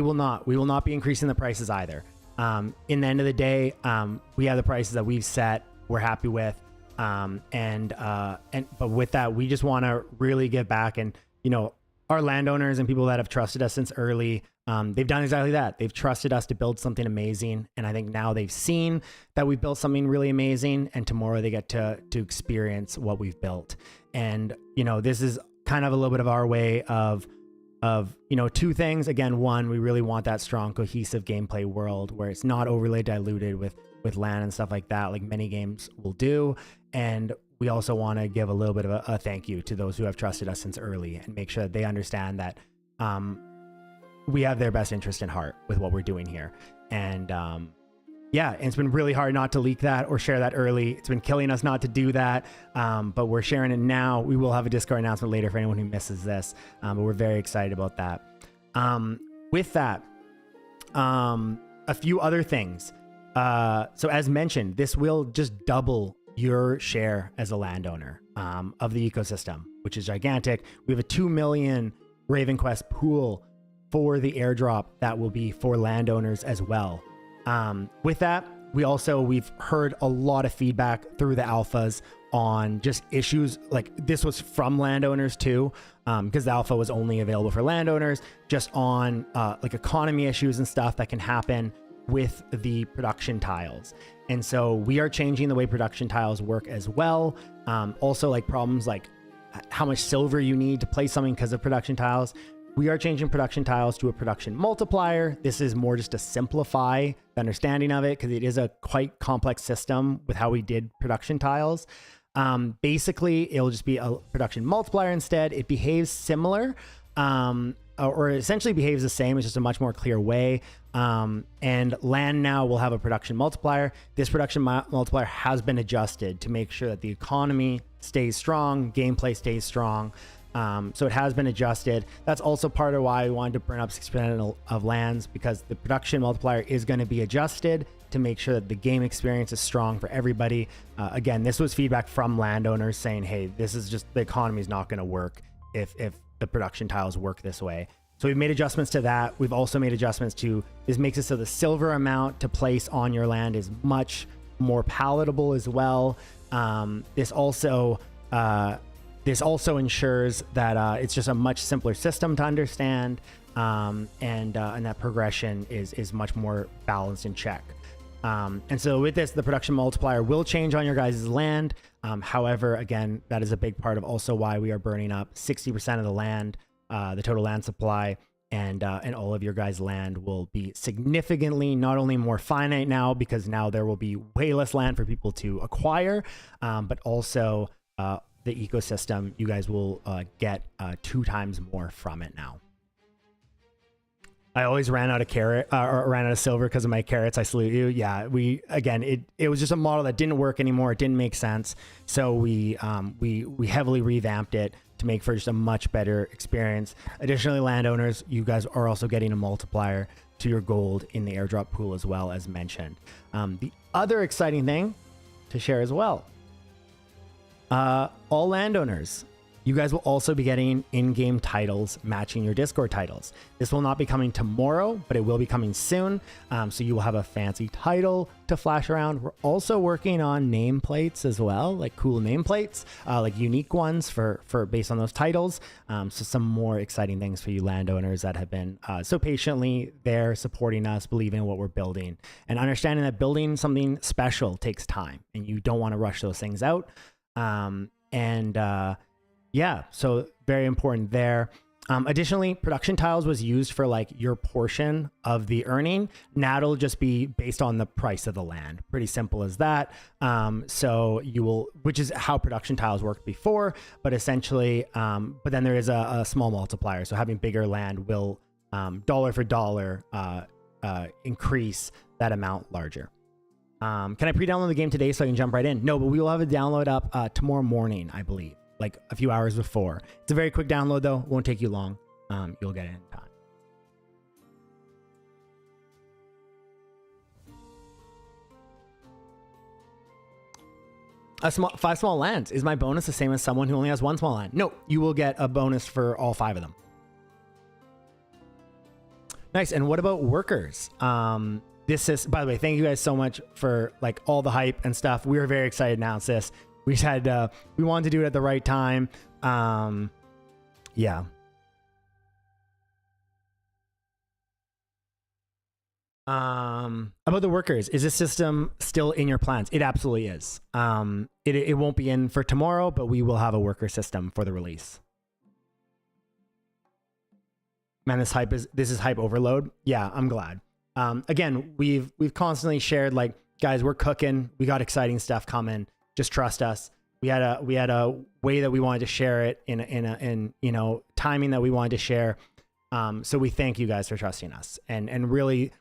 We will not be increasing the prices either. In the end of the day, we have the prices that we've set, we're happy with. But with that, we just want to really give back. And, our landowners and people that have trusted us since early, they've done exactly that. They've trusted us to build something amazing. And I think now they've seen that we've built something really amazing, and tomorrow they get to experience what we've built. And, this is kind of a little bit of our way of two things. Again, one, we really want that strong, cohesive gameplay world where it's not overly diluted with land and stuff like that, like many games will do. And we also want to give a little bit of a thank you to those who have trusted us since early, and make sure that they understand that we have their best interest in heart with what we're doing here. And it's been really hard not to leak that or share that early. It's been killing us not to do that, but we're sharing it now. We will have a Discord announcement later for anyone who misses this, but we're very excited about that. With that, a few other things. So as mentioned, this will just double your share as a landowner of the ecosystem, which is gigantic. We have a 2 million Raven Quest pool for the airdrop that will be for landowners as well. With that, we've heard a lot of feedback through the alphas on just issues like this was from landowners too, because the alpha was only available for landowners, just on like economy issues and stuff that can happen with the production tiles. And so we are changing the way production tiles work as well. Also, like problems like how much silver you need to place something because of production tiles. We are changing production tiles to a production multiplier. This is more just to simplify the understanding of it, because it is a quite complex system with how we did production tiles. Basically, it'll just be a production multiplier instead. It behaves similar, or essentially behaves the same. It's just a much more clear way. And land now will have a production multiplier. This production multiplier has been adjusted to make sure that the economy stays strong, gameplay stays strong. So it has been adjusted. That's also part of why we wanted to burn up 6% of lands, because the production multiplier is going to be adjusted to make sure that the game experience is strong for everybody. Again, this was feedback from landowners saying, hey, this is just, the economy is not going to work if the production tiles work this way. So we've made adjustments to that. We've also made adjustments to, this makes it so the silver amount to place on your land is much more palatable as well. This also ensures that it's just a much simpler system to understand, and that progression is much more balanced in check. And so with this, the production multiplier will change on your guys' land. However, again, that is a big part of also why we are burning up 60% of the land, the total land supply, and all of your guys' land will be significantly not only more finite now, because now there will be way less land for people to acquire, but also the ecosystem, you guys will get 2 times more from it now. I always ran out of ran out of silver because of my carrots. I salute you. Yeah, it was just a model that didn't work anymore. It didn't make sense. So we heavily revamped it to make for just a much better experience. Additionally, landowners, you guys are also getting a multiplier to your gold in the airdrop pool as well, as mentioned. The other exciting thing to share as well All landowners, you guys will also be getting in-game titles matching your Discord titles. This will not be coming tomorrow, but it will be coming soon. So you will have a fancy title to flash around. We're also working on nameplates as well, like cool nameplates, like unique ones for based on those titles. So some more exciting things for you landowners that have been so patiently there supporting us, believing in what we're building, and understanding that building something special takes time, and you don't want to rush those things out. Yeah, so very important there. Additionally, production tiles was used for like your portion of the earning. Now it'll just be based on the price of the land. Pretty simple as that. So you will, which is how production tiles worked before, but essentially, but then there is a small multiplier. So having bigger land will dollar for dollar increase that amount larger. Can I pre-download the game today so I can jump right in? No, but we will have a download up tomorrow morning, I believe, like a few hours before. It's a very quick download though. It won't take you long. You'll get it in time. Five small lands. Is my bonus the same as someone who only has one small land? No, you will get a bonus for all 5 of them. Nice. And what about workers? This is, by the way, thank you guys so much for like all the hype and stuff. We were very excited to announce this. We just had, we wanted to do it at the right time. Yeah. About the workers, is this system still in your plans? It absolutely is. It won't be in for tomorrow, but we will have a worker system for the release. Man, this is hype overload. Yeah, I'm glad. Again, we've constantly shared like, guys, we're cooking. We got exciting stuff coming. Just trust us. We had a way that we wanted to share it in you know, timing that we wanted to share. So we thank you guys for trusting us, and really,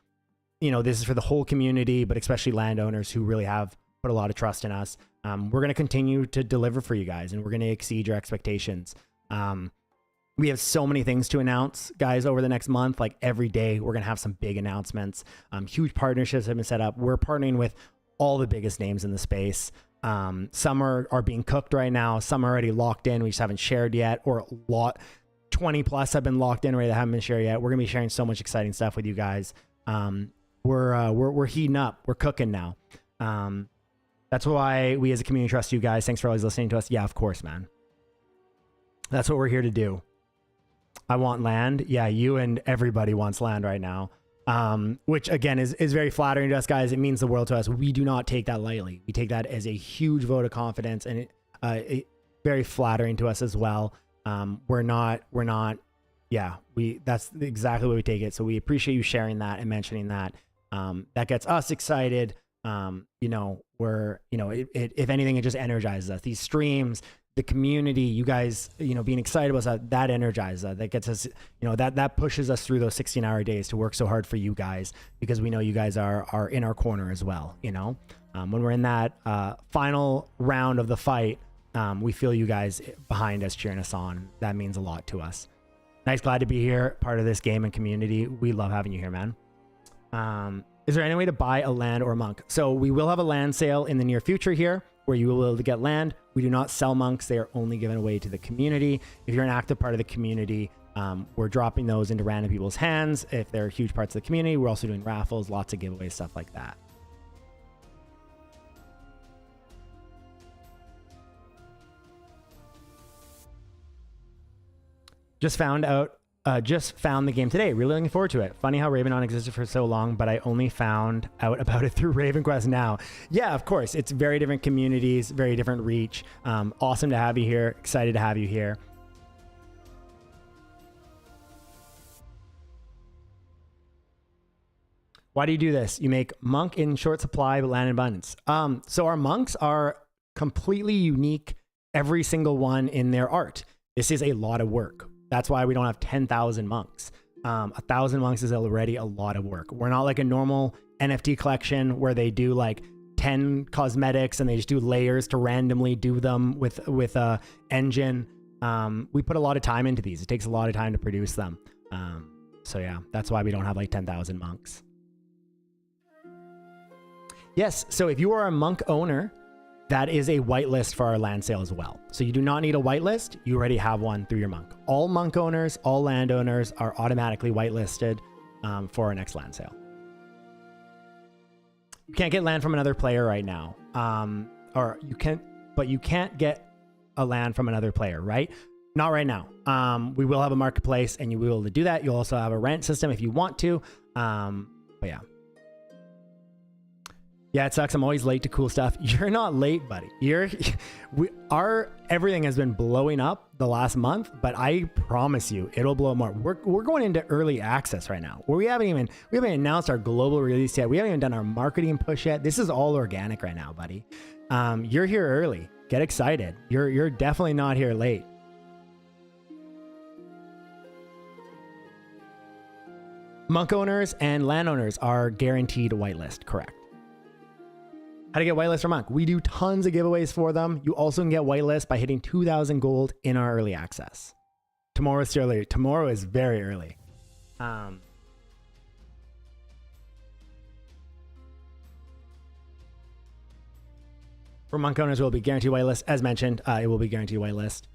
you know, this is for the whole community, but especially landowners who really have put a lot of trust in us. We're going to continue to deliver for you guys, and we're going to exceed your expectations. We have so many things to announce, guys, over the next month. Like every day, we're going to have some big announcements. Huge partnerships have been set up. We're partnering with all the biggest names in the space. Some are being cooked right now. Some are already locked in. We just haven't shared yet, or 20 plus have been locked in already that haven't been shared yet. We're going to be sharing so much exciting stuff with you guys. We're heating up. We're cooking now. That's why we as a community trust you guys. Thanks for always listening to us. Yeah, of course, man. That's what we're here to do. I want land. Yeah, you and everybody wants land right now. Which again is very flattering to us, guys. It means the world to us. We do not take that lightly. We take that as a huge vote of confidence, and it very flattering to us as well. We're not, yeah, that's exactly what we take it. So we appreciate you sharing that and mentioning that. That gets us excited. You know, if anything, it just energizes us. These streams, the community, you guys, you know, being excited about us, that energizes us. That gets us, you know, that pushes us through those 16-hour days to work so hard for you guys, because we know you guys are in our corner as well. You know, when we're in that final round of the fight, we feel you guys behind us cheering us on. That means a lot to us. Nice, glad to be here, part of this game and community. We love having you here, man. Is there any way to buy a land or a monk? So we will have a land sale in the near future here, where you will be able to get land. We do not sell monks. They are only given away to the community. If you're an active part of the community, we're dropping those into random people's hands. If they're huge parts of the community, we're also doing raffles, lots of giveaways, stuff like that. Just found the game today. Really looking forward to it. Funny how Ravenon existed for so long, but I only found out about it through RavenQuest now. Yeah, of course. It's very different communities, very different reach. Awesome to have you here. Excited to have you here. Why do you do this? You make monk in short supply, but land in abundance. So our monks are completely unique, every single one in their art. This is a lot of work. That's why we don't have 10,000 monks. 1,000 monks is already a lot of work. We're not like a normal NFT collection where they do like 10 cosmetics and they just do layers to randomly do them with a engine. We put a lot of time into these. It takes a lot of time to produce them. So yeah, that's why we don't have like 10,000 monks. Yes, so if you are a monk owner, that is a whitelist for our land sale as well. So you do not need a whitelist. You already have one through your monk. All monk owners, all landowners are automatically whitelisted for our next land sale. You can't get land from another player right now. Or you can, but you can't get a land from another player, right? Not right now. We will have a marketplace and you will be able to do that. You'll also have a rent system if you want to. But yeah. Yeah, it sucks. I'm always late to cool stuff. You're not late, buddy. Everything has been blowing up the last month, but I promise you it'll blow more. We're going into early access right now, where we haven't announced our global release yet. We haven't even done our marketing push yet. This is all organic right now, buddy. You're here early. Get excited. You're definitely not here late. Monk owners and landowners are guaranteed whitelist, correct? How to get whitelist for monk? We do tons of giveaways for them. You also can get whitelist by hitting 2,000 gold in our early access. Tomorrow is still early. Tomorrow is very early. For monk owners, it will be guaranteed whitelist. As mentioned, it will be guaranteed whitelist.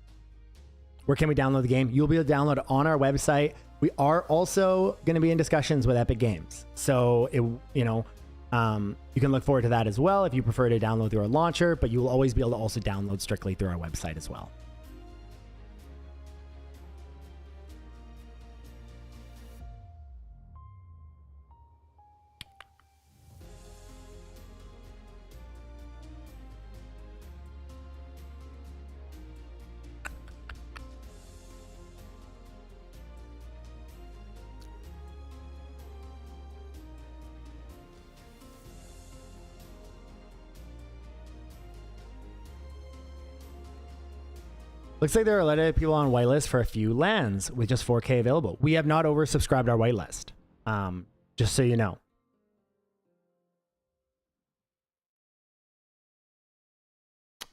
Where can we download the game? You'll be able to download it on our website. We are also going to be in discussions with Epic Games. So, you can look forward to that as well if you prefer to download through our launcher, but you will always be able to also download strictly through our website as well. Looks like there are a lot of people on whitelist for a few lands with just 4K available. We have not oversubscribed our whitelist, just so you know.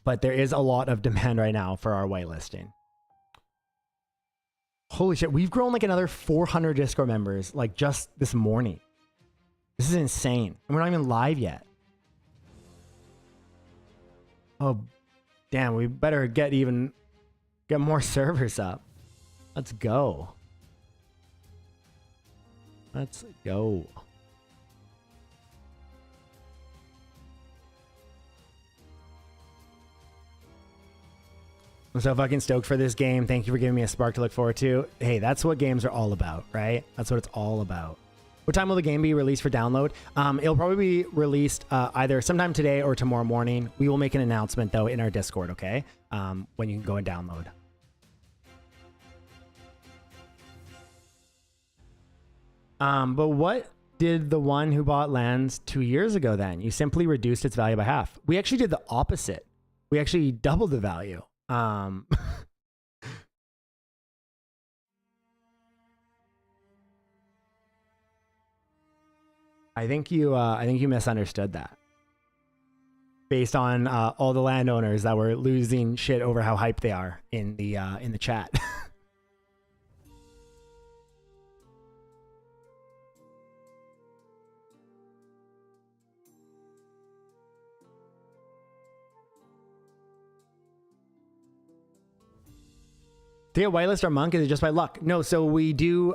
But there is a lot of demand right now for our whitelisting. Holy shit, we've grown like another 400 Discord members like just this morning. This is insane. And we're not even live yet. Oh, damn, we better get more servers up. Let's go. Let's go. I'm so fucking stoked for this game. Thank you for giving me a spark to look forward to. Hey, that's what games are all about, right? That's what it's all about. What time will the game be released for download? It'll probably be released either sometime today or tomorrow morning. We will make an announcement though in our Discord, okay? When you can go and download. But what did the one who bought lands 2 years ago then? You simply reduced its value by half. We actually did the opposite. We actually doubled the value. I think you misunderstood that. Based on all the landowners that were losing shit over how hyped they are in the chat. To get whitelist or monk, is it just by luck? No, so we do,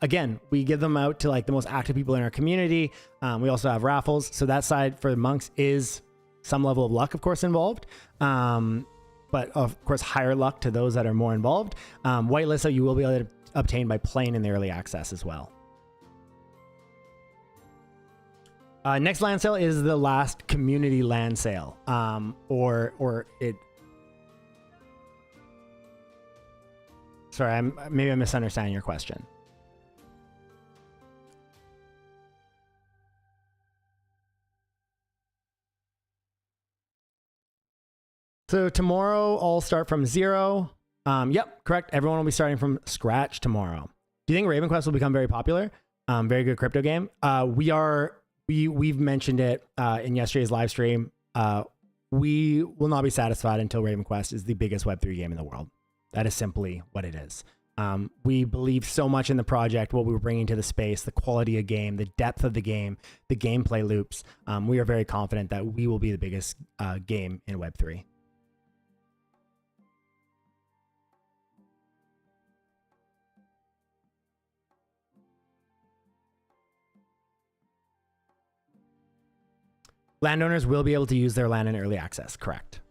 again, we give them out to like the most active people in our community. We also have raffles. So that side for the monks is some level of luck, of course, involved. But of course, higher luck to those that are more involved. Whitelist, so you will be able to obtain by playing in the early access as well. Next land sale is the last community land sale, Sorry, maybe I'm misunderstanding your question. So tomorrow, I'll start from 0. Yep, correct. Everyone will be starting from scratch tomorrow. Do you think Raven Quest will become very popular? Very good crypto game. We've mentioned it in yesterday's live stream. We will not be satisfied until Raven Quest is the biggest Web3 game in the world. That is simply what it is. We believe so much in the project, what we were bringing to the space, the quality of game, the depth of the game, the gameplay loops. We are very confident that we will be the biggest game in Web3. Landowners will be able to use their land in early access, correct.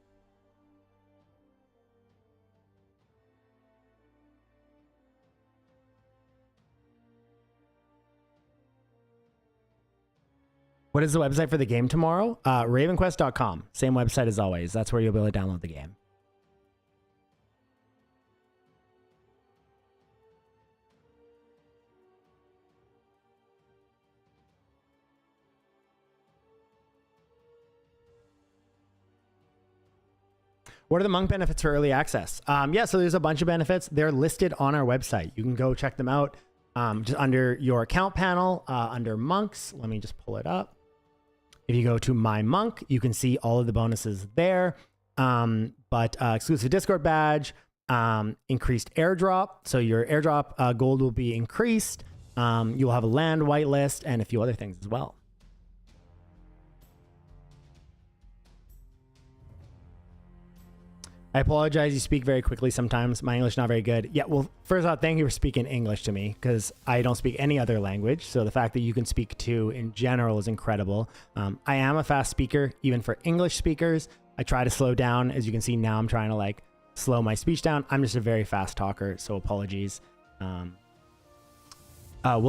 What is the website for the game tomorrow? Ravenquest.com. Same website as always. That's where you'll be able to download the game. What are the monk benefits for early access? Yeah, so there's a bunch of benefits. They're listed on our website. You can go check them out just under your account panel, under monks. Let me just pull it up. If you go to My Monk, you can see all of the bonuses there. But exclusive Discord badge, increased airdrop. So your airdrop gold will be increased. You'll have a land whitelist and a few other things as well. I apologize. You speak very quickly sometimes. My English not very good. Yeah, well, first off, thank you for speaking English to me because I don't speak any other language. So the fact that you can speak two in general is incredible. I am a fast speaker, even for English speakers. I try to slow down. As you can see now, I'm trying to like slow my speech down. I'm just a very fast talker, so apologies. Will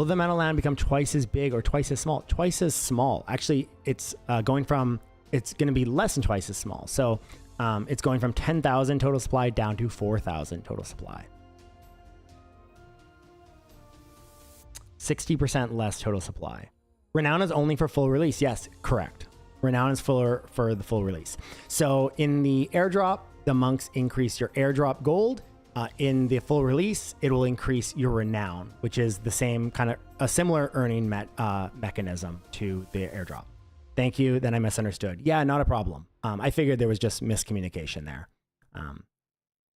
the amount of land become twice as big or twice as small? Twice as small. Actually, it's going to be less than twice as small. So it's going from 10,000 total supply down to 4,000 total supply. 60% less total supply. Renown is only for full release. Yes, correct. Renown is for the full release. So in the airdrop, the monks increase your airdrop gold. In the full release, it will increase your renown, which is the same kind of a similar earning mechanism to the airdrop. Thank you. Then I misunderstood. Yeah, not a problem. I figured there was just miscommunication there.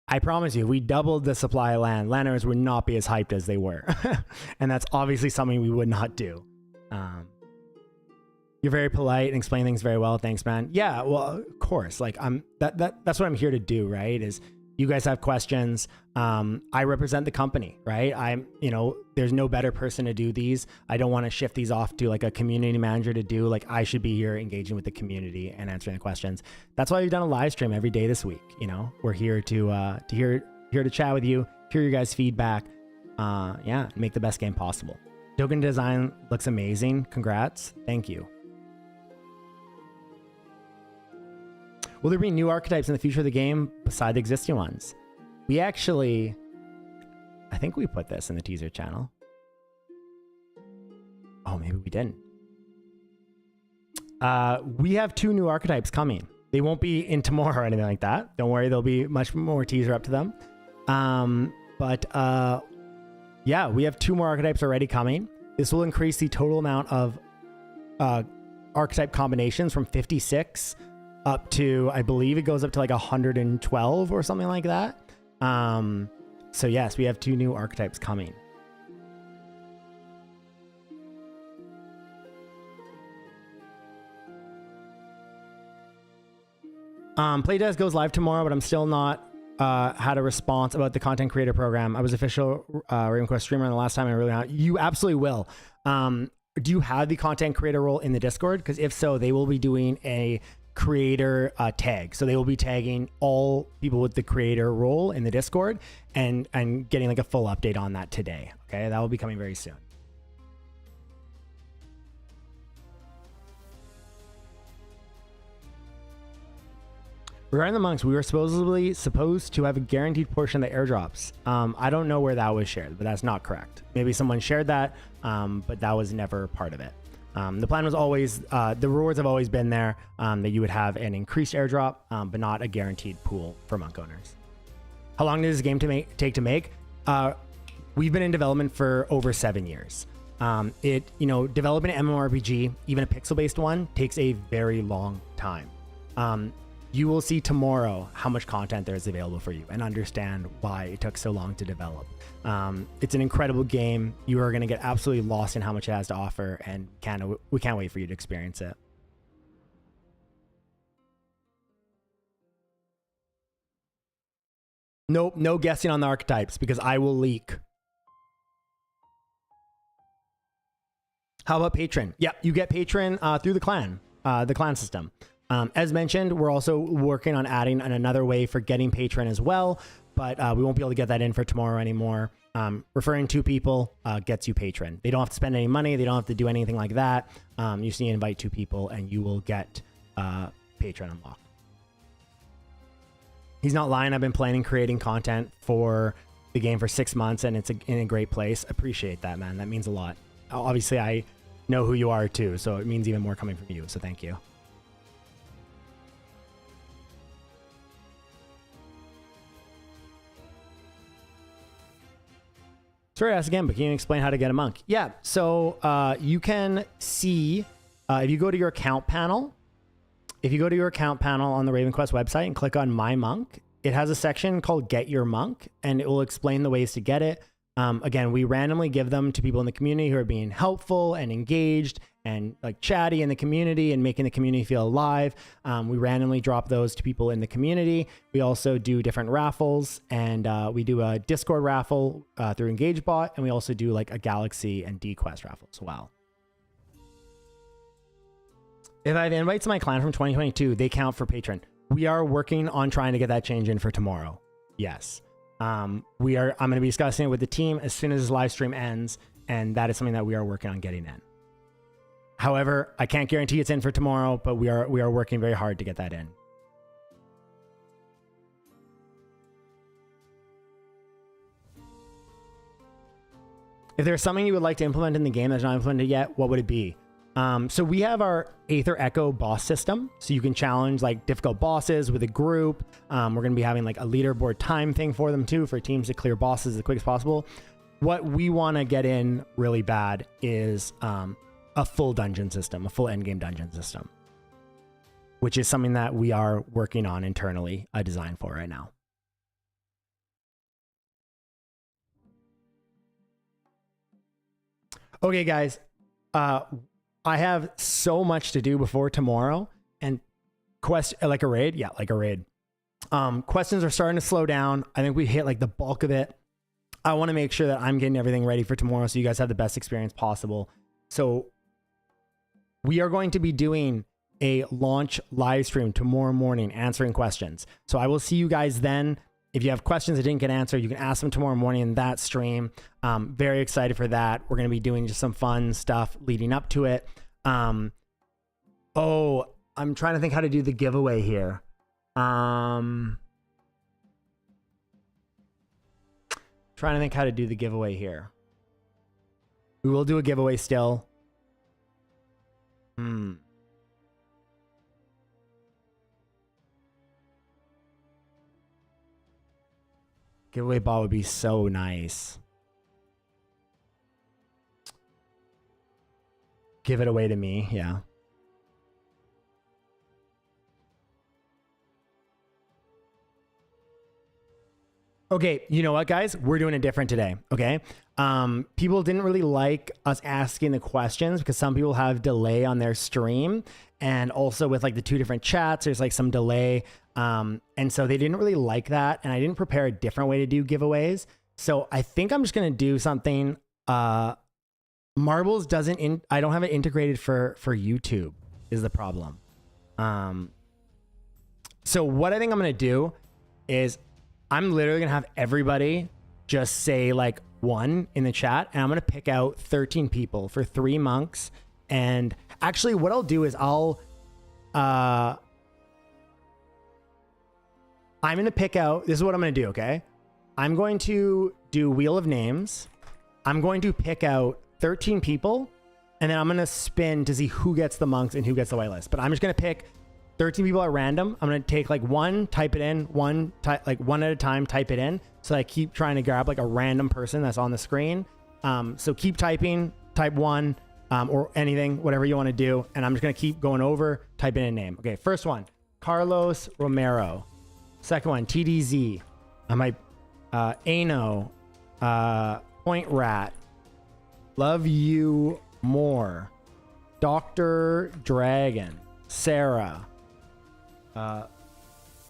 I promise you, if we doubled the supply of land, landowners would not be as hyped as they were. And that's obviously something we would not do. You're very polite and explain things very well. Thanks, man. Yeah, well, of course. Like that's what I'm here to do, right? Is you guys have questions. I represent the company, right? There's no better person to do these. I don't want to shift these off to like a community manager to do. Like I should be here engaging with the community and answering the questions. That's why we've done a live stream every day this week. We're here to chat with you, hear your guys' feedback. Make the best game possible. Token design looks amazing. Congrats. Thank you. Will there be new archetypes in the future of the game beside the existing ones? I think we put this in the teaser channel. Oh, maybe we didn't. We have 2 new archetypes coming. They won't be in tomorrow or anything like that. Don't worry, there'll be much more teaser up to them. We have 2 more archetypes already coming. This will increase the total amount of archetype combinations from 56 up to, I believe it goes up to like 112 or something like that. So yes, we have 2 new archetypes coming. Playtest goes live tomorrow, but I'm still not had a response about the content creator program. I was official RavenQuest streamer the last time. I really not. You absolutely will. Do you have the content creator role in the Discord? Because if so, they will be doing a creator tag. So they will be tagging all people with the creator role in the Discord and getting like a full update on that today. Okay, that will be coming very soon. Regarding the monks, we were supposed to have a guaranteed portion of the airdrops. I don't know where that was shared, but that's not correct. Maybe someone shared that, but that was never part of it. The plan was always, the rewards have always been there, that you would have an increased airdrop, but not a guaranteed pool for monk owners. How long does this game take to make? We've been in development for over 7 years. Developing an MMORPG, even a pixel-based one, takes a very long time. you will see tomorrow how much content there is available for you and understand why it took so long to develop. It's an incredible game. You are going to get absolutely lost in how much it has to offer, and we can't wait for you to experience it. Nope, no guessing on the archetypes because I will leak. How about patron? Yeah, you get patron through the clan system. As mentioned, we're also working on adding another way for getting patron as well, but we won't be able to get that in for tomorrow anymore. Referring to people gets you patron. They don't have to spend any money. They don't have to do anything like that. You just need to invite 2 people and you will get patron unlocked. He's not lying. I've been planning creating content for the game for 6 months and it's in a great place. Appreciate that, man. That means a lot. Obviously, I know who you are too, so it means even more coming from you. So thank you. Sorry to ask again, but can you explain how to get a monk? Yeah, so you can see if you go to your account panel. If you go to your account panel on the RavenQuest website and click on My Monk, it has a section called Get Your Monk, and it will explain the ways to get it. Again, we randomly give them to people in the community who are being helpful and engaged and like chatty in the community and making the community feel alive. We randomly drop those to people in the community. We also do different raffles, and we do a Discord raffle through EngageBot, and we also do like a Galaxy and D-Quest raffle as well. If I have invites to my clan from 2022, they count for patron. We are working on trying to get that change in for tomorrow. Yes. I'm going to be discussing it with the team as soon as this live stream ends, and that is something that we are working on getting in. However, I can't guarantee it's in for tomorrow, but we are working very hard to get that in. If there's something you would like to implement in the game that's not implemented yet, what would it be? So we have our Aether Echo boss system. So you can challenge like difficult bosses with a group. We're going to be having like a leaderboard time thing for them too, for teams to clear bosses as quick as possible. What we want to get in really bad is a full dungeon system, a full endgame dungeon system, which is something that we are working on internally a design for right now. Okay, guys. I have so much to do before tomorrow, and like a raid. Yeah, like a raid. Questions are starting to slow down. I think we hit like the bulk of it. I want to make sure that I'm getting everything ready for tomorrow so you guys have the best experience possible. So we are going to be doing a launch live stream tomorrow morning, answering questions. So I will see you guys then. If you have questions that didn't get answered, you can ask them tomorrow morning in that stream. Very excited for that. We're going to be doing just some fun stuff leading up to it. I'm trying to think how to do the giveaway here. Trying to think how to do the giveaway here. We will do a giveaway still. Giveaway ball would be so nice. Give it away to me, yeah. Okay, you know what, guys? We're doing it different today, okay? People didn't really like us asking the questions because some people have delay on their stream, and also with like the 2 different chats, there's like some delay. And so they didn't really like that, and I didn't prepare a different way to do giveaways. So I think I'm just gonna do something. Marbles doesn't I don't have it integrated for YouTube is the problem. So what I think I'm gonna do is I'm literally gonna have everybody just say like 1 in the chat, and I'm gonna pick out 13 people for 3 monks. And actually what I'll do is I'm going to pick out, this is what I'm going to do, okay? I'm going to do Wheel of Names. I'm going to pick out 13 people, and then I'm going to spin to see who gets the monks and who gets the whitelist. But I'm just going to pick 13 people at random. I'm going to take like 1, type it in, 1 at a time, type it in. So I keep trying to grab like a random person that's on the screen. So keep typing, type 1, or anything, whatever you want to do. And I'm just going to keep going over, type in a name. Okay, first one. Carlos Romero. Second one, TDZ. I might, Ano, Point Rat. Love You More. Dr. Dragon. Sarah.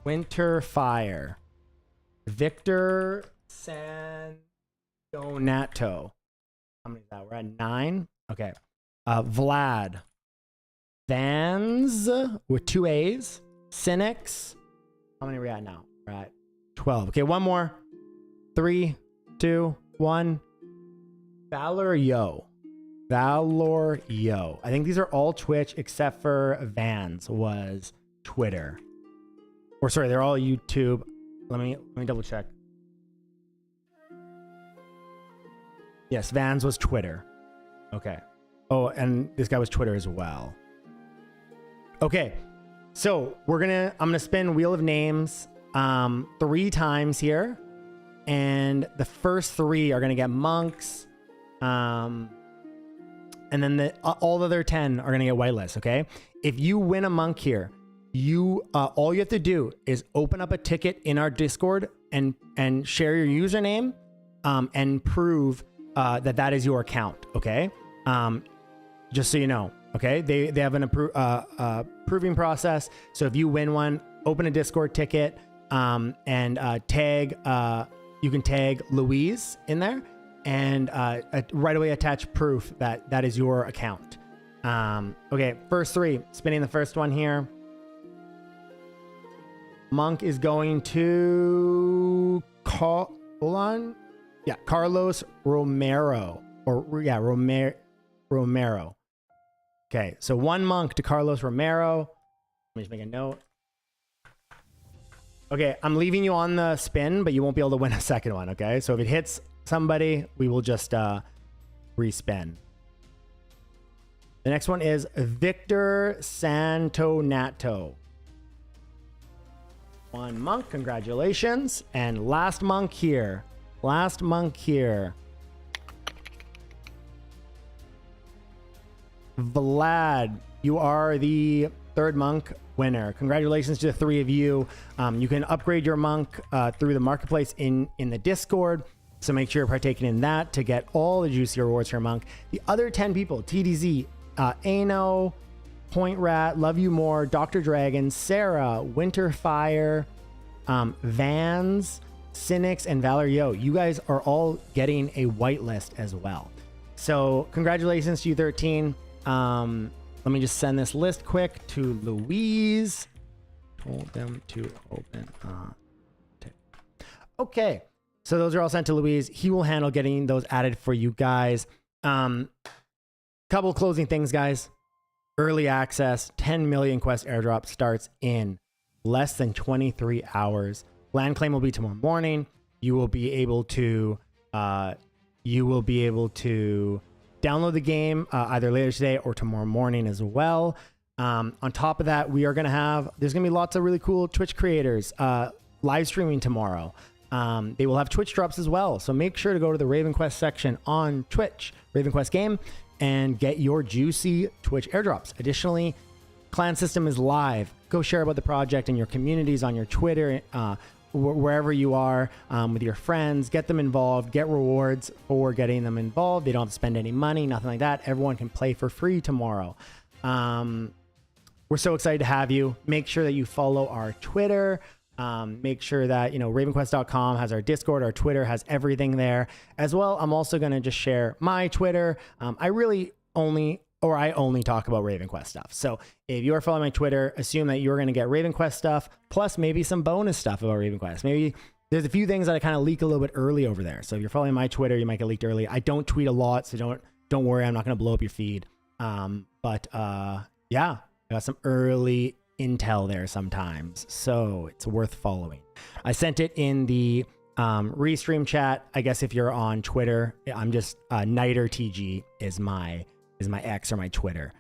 Winter Fire. Victor Sandonato. How many is that? We're at 9. Okay. Vlad. Vans with 2 A's. Cynics. How many are we at now? We're at 12. Okay, one more. 3, 2, 1. Valor Yo. I think these are all Twitch except for Vans was Twitter. Or sorry, they're all YouTube. Let me double check. Yes, Vans was Twitter. Okay. Oh, and this guy was Twitter as well. Okay. So I'm gonna spin Wheel of Names 3 times here. And the first 3 are gonna get monks. And then all the other 10 are gonna get whitelists, okay? If you win a monk here, all you have to do is open up a ticket in our Discord and share your username and prove that is your account, okay? Just so you know, okay? They have an proving process. So if you win one, open a Discord ticket and tag. You can tag Louise in there and right away attach proof that is your account. Okay, first 3. Spinning the first one here. Monk is going to hold on. Yeah, Carlos Romero. Romero. Okay, so 1 monk to Carlos Romero. Let me just make a note. Okay, I'm leaving you on the spin, but you won't be able to win a second one, okay? So if it hits somebody, we will just respin. The next one is Victor Sandonato. 1 monk, congratulations. And last monk here. Vlad, you are the 3rd monk winner. Congratulations to the 3 of you. You can upgrade your monk through the marketplace in the Discord. So make sure you're partaking in that to get all the juicy rewards for your monk. The other 10 people, TDZ, Ano, Point Rat, Love You More, Dr. Dragon, Sarah, Winter Fire, Vans, Cynics, and Valor Yo. You guys are all getting a whitelist as well. So congratulations to you 13. Let me just send this list quick to Louise. Told them to open. Okay. So those are all sent to Louise. He will handle getting those added for you guys. Couple closing things, guys. Early access, 10 million quest airdrop starts in less than 23 hours. Land claim will be tomorrow morning. You will be able to download the game either later today or tomorrow morning as well. On top of that, there's gonna be lots of really cool Twitch creators live streaming tomorrow. They will have Twitch drops as well. So make sure to go to the Raven Quest section on Twitch, Raven Quest game, and get your juicy Twitch airdrops. Additionally, clan system is live. Go share about the project in your communities, on your Twitter, wherever you are, with your friends. Get them involved. Get rewards for getting them involved. They don't have to spend any money, nothing like that. Everyone can play for free tomorrow. We're so excited to have you. Make sure that you follow our Twitter. Make sure that, ravenquest.com has our Discord, our Twitter has everything there as well. I'm also going to just share my Twitter. I only talk about Raven Quest stuff. So if you are following my Twitter, assume that you're going to get Raven Quest stuff, plus maybe some bonus stuff about Raven Quest. Maybe there's a few things that I kind of leak a little bit early over there. So if you're following my Twitter, you might get leaked early. I don't tweet a lot, so don't worry. I'm not going to blow up your feed. Yeah, I got some early intel there sometimes, so it's worth following. I sent it in the Restream chat. I guess if you're on Twitter, I'm just NiderTG is my X or my Twitter.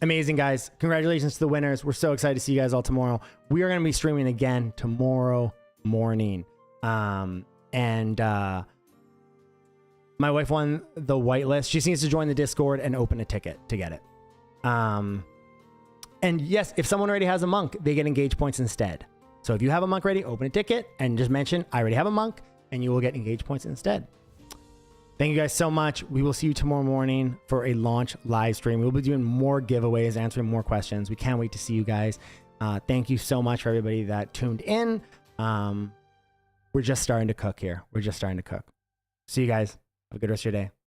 Amazing, guys. Congratulations to the winners. We're so excited to see you guys all tomorrow. We are going to be streaming again tomorrow morning. My wife won the whitelist. She just needs to join the Discord and open a ticket to get it. And yes, if someone already has a monk, they get engage points instead. So if you have a monk ready, open a ticket and just mention, I already have a monk, and you will get engage points instead. Thank you guys so much. We will see you tomorrow morning for a launch live stream. We'll be doing more giveaways, answering more questions. We can't wait to see you guys. Thank you so much for everybody that tuned in. We're just starting to cook here. We're just starting to cook. See you guys. Have a good rest of your day.